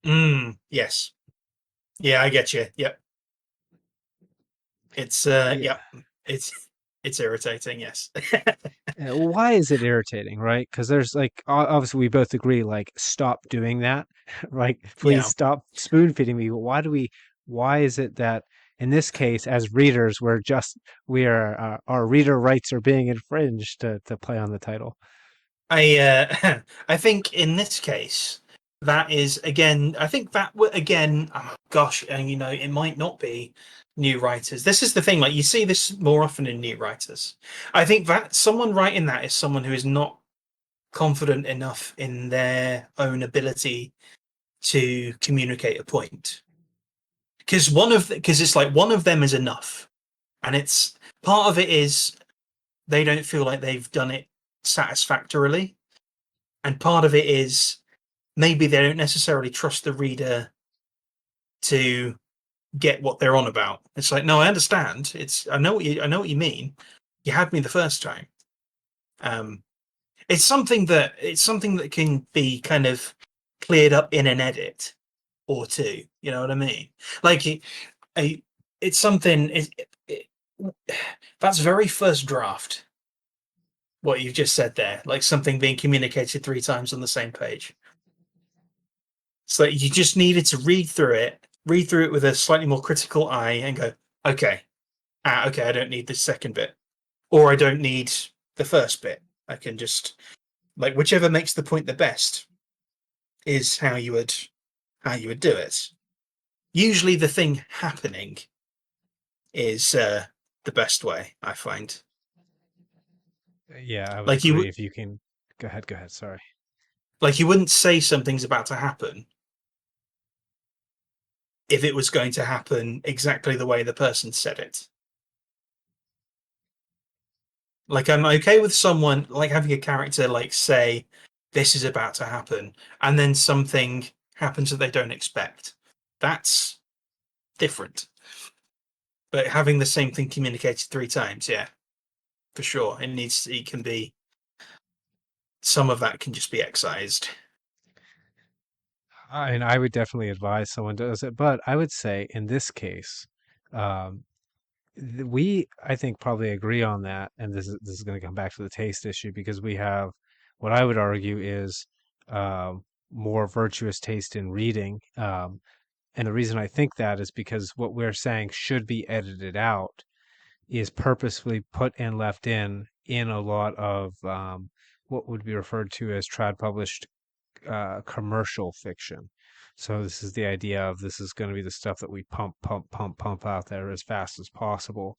Mm. Yes. Yeah, I get you. Yep. It's Yeah. yep. It's it's irritating. Yes. Well, why is it irritating, right? Because there's like obviously we both agree like stop doing that, like please Yeah. stop spoon feeding me. But why do we? Why is it that in this case, as readers, we are our reader rights are being infringed to play on the title? I think in this case that is again. I think that again. Oh, gosh, and it might not be. new writers. This is the thing, like you see this more often in new writers. I think that someone writing that is someone who is not confident enough in their own ability to communicate a point. Because it's like one of them is enough. And it's part of it is they don't feel like they've done it satisfactorily. And part of it is maybe they don't necessarily trust the reader to get what they're on about. It's like, no, I understand. I know what you mean. You had me the first time. Um, it's something that can be kind of cleared up in an edit or two. You know what I mean? Like it's something. It, that's very first draft. What you've just said there, like something being communicated 3 times on the same page. So you just needed to read through it with a slightly more critical eye, and go, okay, okay, I don't need this second bit, or I don't need the first bit. I can just like whichever makes the point the best is how you would do it. Usually, the thing happening is the best way, I find. Yeah, I would Like agree. If you can, go ahead. Sorry. you wouldn't say something's about to happen if it was going to happen exactly the way the person said it. Like I'm okay with someone like having a character like say this is about to happen and then something happens that they don't expect. That's different. But having the same thing communicated 3 times, yeah, for sure. It can be some of that can just be excised. And I would definitely advise someone does it, but I would say in this case, um, we I think probably agree on that, and this is going to come back to the taste issue because we have what I would argue is more virtuous taste in reading, and the reason I think that is because what we're saying should be edited out is purposefully put and left in a lot of what would be referred to as trad published commercial fiction. So this is the idea of this is going to be the stuff that we pump, pump, pump, pump out there as fast as possible.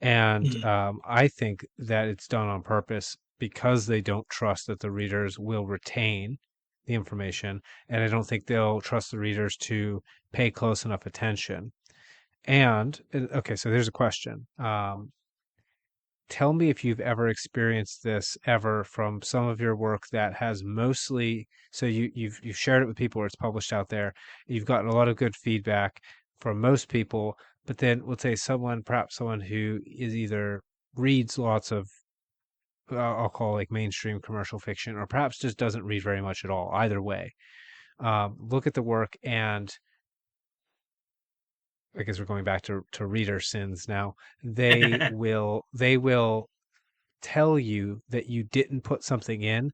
And Mm. I think that it's done on purpose because they don't trust that the readers will retain the information, and I don't think they'll trust the readers to pay close enough attention. And okay, so there's a question. Tell me if you've ever experienced this ever from some of your work that has mostly so you've shared it with people or it's published out there. You've gotten a lot of good feedback from most people, but then let's say perhaps someone who is either reads lots of I'll call like mainstream commercial fiction, or perhaps just doesn't read very much at all. Either way, look at the work, and I guess we're going back to reader sins now. They will tell you that you didn't put something in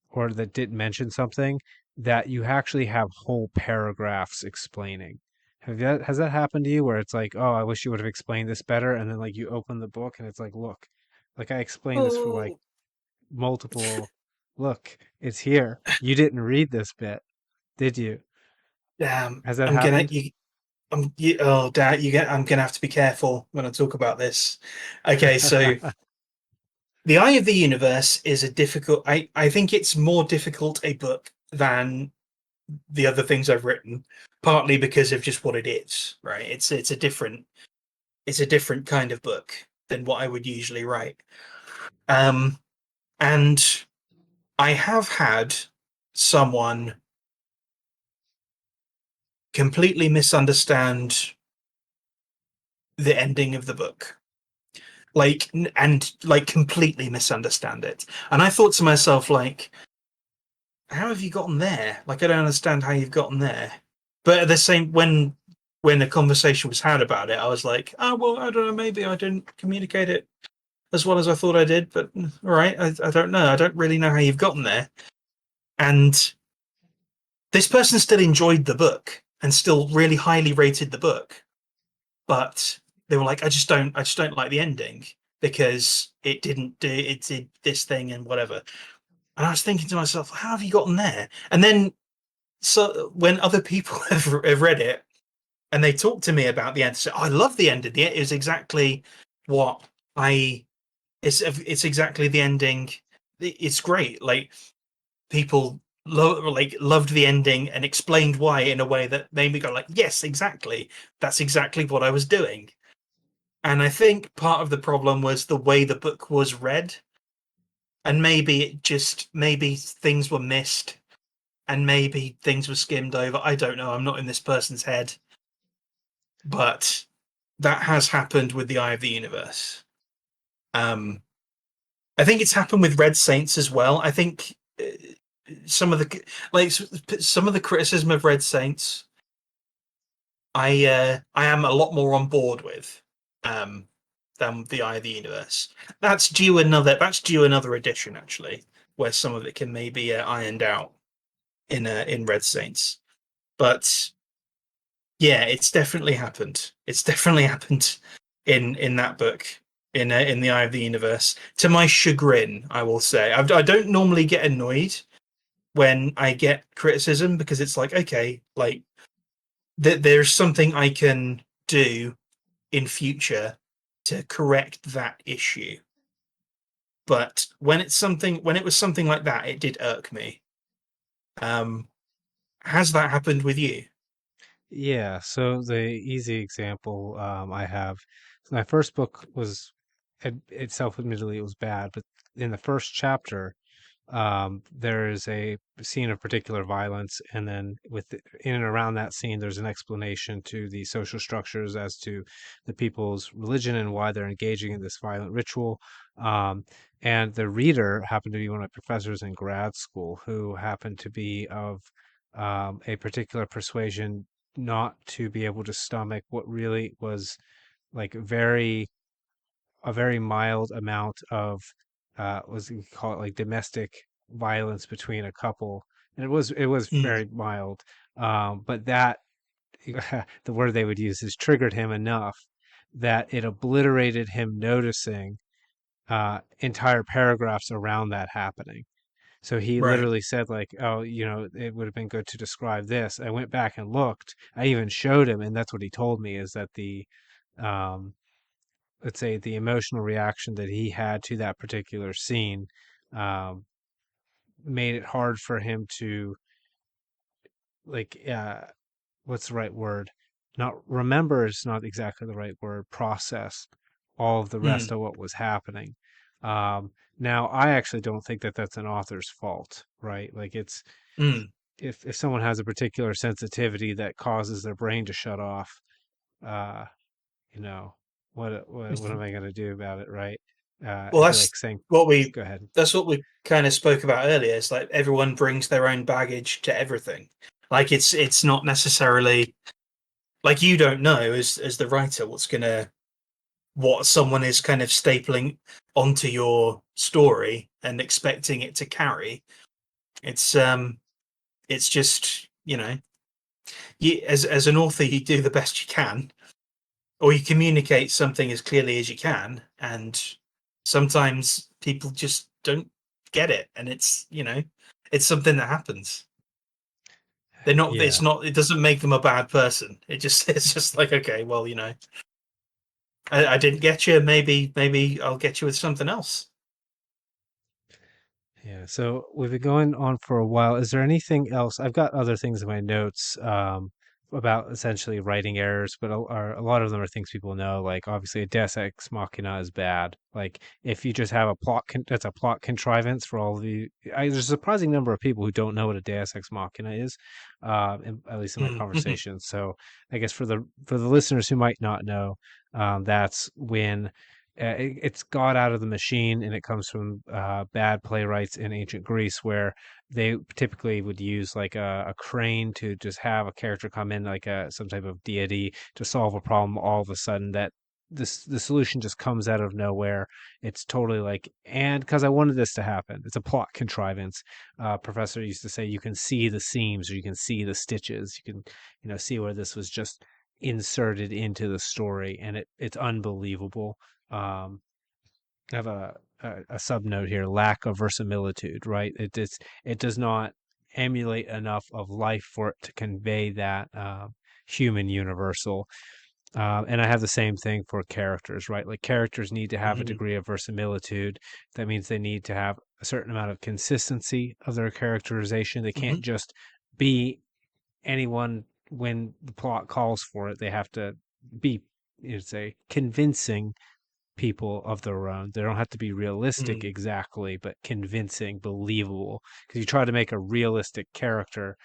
or that didn't mention something that you actually have whole paragraphs explaining. Has that happened to you where it's like, oh, I wish you would have explained this better, and then like you open the book and it's like, look, like I explained this for like Oh, multiple. Look, it's here. You didn't read this bit, did you? damn! Has that I'm gonna happened? you. Oh, Dad, I'm gonna have to be careful when I talk about this. Okay, so The Eye of the Universe is a difficult. I think it's more difficult a book than the other things I've written, partly because of just what it is. Right? It's a different kind of book than what I would usually write. Um, and I have had someone completely misunderstand the ending of the book, and like completely misunderstand it. And I thought to myself, like, how have you gotten there? Like, I don't understand how you've gotten there. But at the same, when the conversation was had about it, I was like, oh well, I don't know, maybe I didn't communicate it as well as I thought I did. But all right, I don't know. I don't really know how you've gotten there. And this person still enjoyed the book and still really highly rated the book, but they were like, I just don't like the ending because it did this thing and whatever. And I was thinking to myself, how have you gotten there? And then so when other people have read it, and they talked to me about the end. So I love the ending. It is exactly what I. It's exactly the ending. It's great. Like people loved the ending and explained why in a way that made me go like, yes, exactly. That's exactly what I was doing. And I think part of the problem was the way the book was read, and maybe things were missed, and maybe things were skimmed over. I don't know. I'm not in this person's head, but that has happened with the Eye of the Universe. Um, I think it's happened with Red Saints as well. I think some of the some of the criticism of Red Saints, I am a lot more on board with um, than the Eye of the Universe. That's due another edition actually, where some of it can maybe ironed out in Red Saints. But yeah, it's definitely happened. It's definitely happened in that book in the Eye of the Universe. To my chagrin, I will say I don't normally get annoyed when I get criticism because it's like okay, like there's something I can do in future to correct that issue. But when it was something like that, it did irk me. Um, has that happened with you? Yeah, so the easy example I have, my first book was itself, admittedly, it was bad, but in the first chapter, there is a scene of particular violence, and then in and around that scene, there's an explanation to the social structures as to the people's religion and why they're engaging in this violent ritual. Um, and the reader happened to be one of my professors in grad school who happened to be of a particular persuasion not to be able to stomach what really was like a very mild amount of was you call it like domestic violence between a couple, and it was Mm, very mild. But that the word they would use is triggered him enough that it obliterated him noticing entire paragraphs around that happening. So he right. literally said, like, oh, it would have been good to describe this. I went back and looked. I even showed him, and that's what he told me is that um, let's say, the emotional reaction that he had to that particular scene um, made it hard for him to, like, what's the right word? Not remember is not exactly the right word. Process all of the rest Mm, of what was happening. Now, I actually don't think that that's an author's fault, right? Like, it's mm. if someone has a particular sensitivity that causes their brain to shut off, uh, you know, what am I going to do about it, right? Well, It'd be like saying, what we go ahead. that's what we kind of spoke about earlier. It's like everyone brings their own baggage to everything. Like it's not necessarily like you don't know as the writer what someone is kind of stapling onto your story and expecting it to carry. It's um it's just, as an author you do the best you can, or you communicate something as clearly as you can, and sometimes people just don't get it, and it's something that happens. Yeah, It doesn't make them a bad person. It's just like, okay, well, I didn't get you. Maybe I'll get you with something else. yeah. So we've been going on for a while. Is there anything else? I've got other things in my notes about essentially writing errors, but a lot of them are things people know. Like obviously, a Deus Ex Machina is bad. Like if you just have that's a plot contrivance for all the. There's a surprising number of people who don't know what a Deus Ex Machina is, at least in my Mm. conversations. So I guess for the listeners who might not know, that's when it's got out of the machine, and it comes from bad playwrights in ancient Greece, where they typically would use like a crane to just have a character come in, like some type of deity, to solve a problem. All of a sudden, the solution just comes out of nowhere. It's totally like, and because I wanted this to happen, it's a plot contrivance. Professor used to say you can see the seams, or you can see the stitches. You can see where this was just inserted into the story, and it's unbelievable. um, I have a sub note here: lack of verisimilitude. Right? It does not emulate enough of life for it to convey that. human universal. And I have the same thing for characters, right? Like characters need to have a Hmm. degree of verisimilitude. That means they need to have a certain amount of consistency of their characterization. They Hmm. can't just be anyone when the plot calls for it. They have to be, say, convincing people of their own. They don't have to be realistic Mm. exactly, but convincing, believable. Because you try to make a realistic character,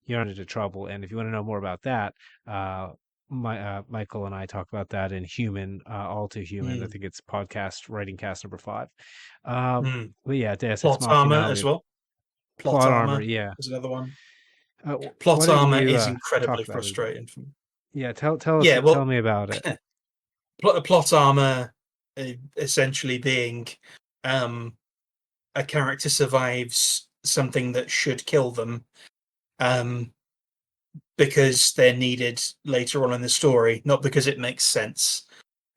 you run into trouble. And if you want to know more about that, uh, Michael and I talk about that in Human, All Too Human. I Mm. think it's podcast writing cast number 5. Um, Mm. but yeah, Deus Ex Plot armor Machina. We as have well. Plot plot armor. armor Yeah. is another one. Why Plot don't armor you is talk incredibly about it a bit? frustrating for me. Yeah, Yeah, tell well, me about it. plot armor essentially being um, a character survives something that should kill them, um, because they're needed later on in the story, not because it makes sense,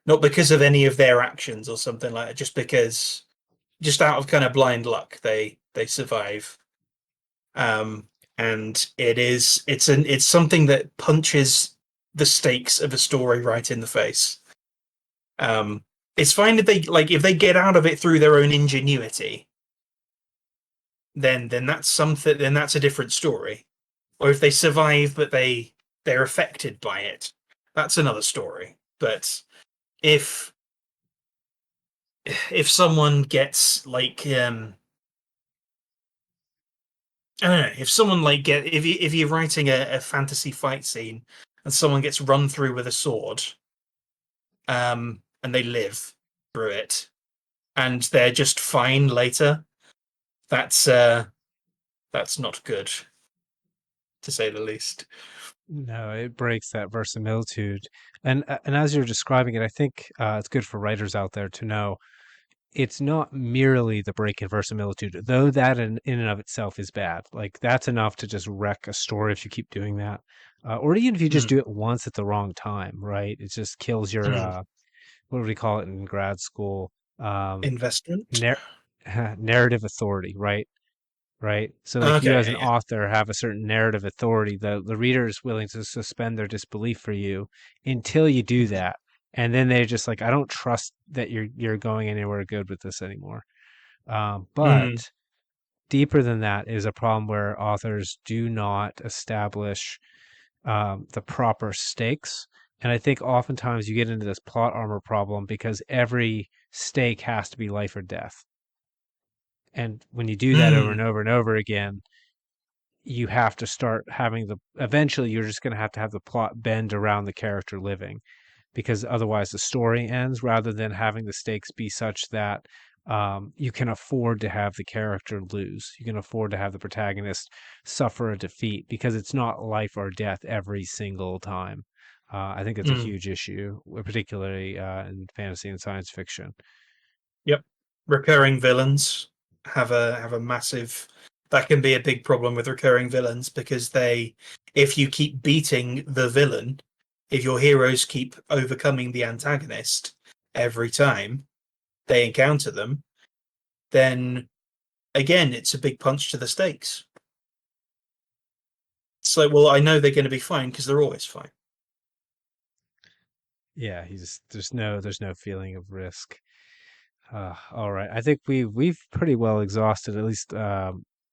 not because of any of their actions or something like that, just because, just out of kind of blind luck, they survive. Um, and it's something that punches the stakes of a story right in the face. Um, it's fine if they like if they get out of it through their own ingenuity, then that's something, then that's a different story. Or if they survive but they're affected by it, that's another story. But if someone gets like I don't know, if someone like get if you're writing a fantasy fight scene and someone gets run through with a sword, and they live through it and they're just fine later, that's that's not good, to say the least. No, it breaks that verisimilitude. And as you're describing it, I think it's good for writers out there to know it's not merely the break in verisimilitude, though that in and of itself is bad. Like that's enough to just wreck a story if you keep doing that, or even if you just Mm. do it once at the wrong time, right? It just kills your Mm. what do we call it in grad school? Um, Investment. nar- narrative authority, right? Right? So like you as an Okay, yeah. author have a certain narrative authority. The reader is willing to suspend their disbelief for you until you do Mhm. that. And then they're just like, I don't trust that you're going anywhere good with this anymore. But Mm. deeper than that is a problem where authors do not establish the proper stakes. And I think oftentimes you get into this plot armor problem because every stake has to be life or death. And when you do that over and Mm. over and over again, you have to start having the eventually you're just going to have the plot bend around the character living because otherwise the story ends rather than having the stakes be such that you can afford to have the character lose. You can afford to have the protagonist suffer a defeat because it's not life or death every single time. I think it's a Mm. huge issue, particularly in fantasy and science fiction. Yep. Recurring villains have a massive, that can be a big problem with recurring villains, because they, if you keep beating the villain, if your heroes keep overcoming the antagonist every time they encounter them, then again it's a big punch to the stakes. It's like, well, I know they're going to be fine because they're always fine. Yeah, he's there's no feeling of risk. All right. I think we've pretty well exhausted at least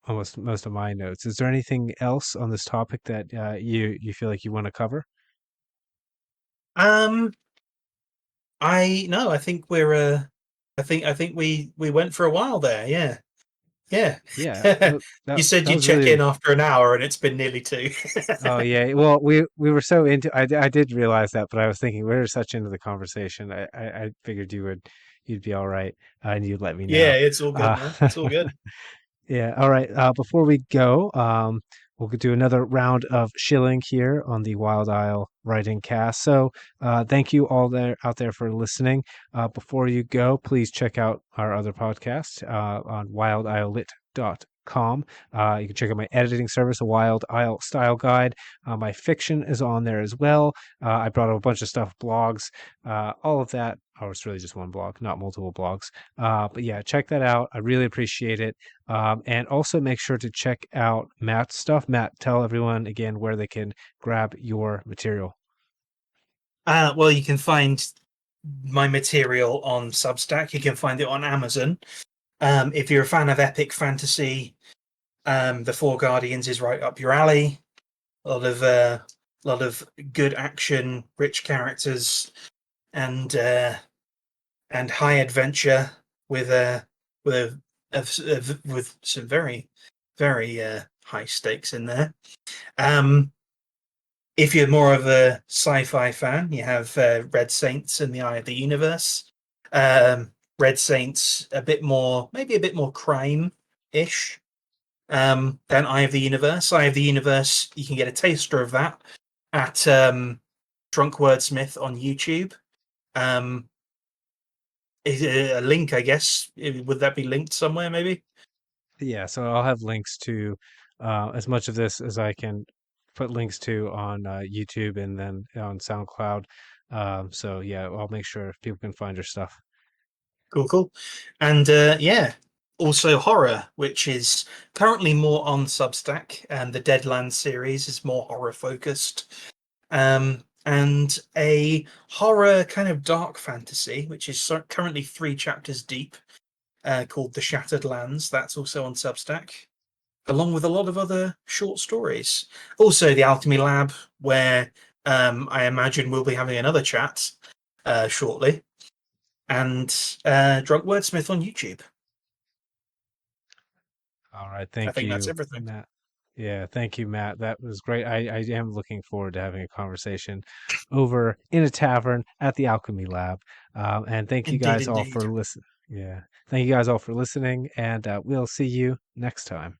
almost most of my notes. Is there anything else on this topic that you feel like you want to cover? Um, I no, I think we're I think we went for a while there. Yeah. Yeah. Yeah, You said that you'd was check really. in after an hour and it's been nearly two. Oh yeah. Well, we were so into. I did realize that, but I was thinking we were such into the conversation. I figured you'd be all right, and you'd let me Yeah, know. it's all good, Uh, man. It's all good. Yeah. All right. Before we go, we'll do another round of shilling here on the Wild Isle Writing Cast. So, thank you all there out there for listening. Before you go, please check out our other podcast on wildislet.com. wildisle.com. You can check out my editing service, a Wild Isle Style Guide. My fiction is on there as well. I brought up a bunch of stuff, blogs, all of that. Oh, it's really just one blog, not multiple blogs. But yeah, check that out. I really appreciate it. And also make sure to check out Matt's stuff. Matt, tell everyone again where they can grab your material. Well, you can find my material on Substack. You can find it on Amazon. If you're a fan of epic fantasy, The Four Guardians is right up your alley. A lot of good action, rich characters, and high adventure with with some very high stakes in there. Um, if you're more of a sci-fi fan, you have Red Saints and the Eye of the Universe. Red Saints maybe a bit more crime-ish than Eye of the Universe. Eye of the Universe, you can get a taster of that at Drunk Wordsmith on YouTube. Is a link, I guess? Would that be linked somewhere, maybe? Yeah, so I'll have links to as much of this as I can put links to on YouTube and then on SoundCloud. So yeah, I'll make sure people can find your stuff. Cool, cool. And yeah, also horror, which is currently more on Substack, and the Deadlands series is more horror focused. And a horror kind of dark fantasy, which is currently 3 chapters deep, called The Shattered Lands. That's also on Substack, along with a lot of other short stories. Also, the Alchemy Lab, where I imagine we'll be having another chat shortly, and Drunk Wordsmith on YouTube. All right, I thank think that's you, everything. Matt. Yeah, thank you, Matt. That was great. I am looking forward to having a conversation over in a tavern at the Alchemy Lab. And thank you Indeed, guys all indeed. for listening. Yeah, thank you guys all for listening, and we'll see you next time.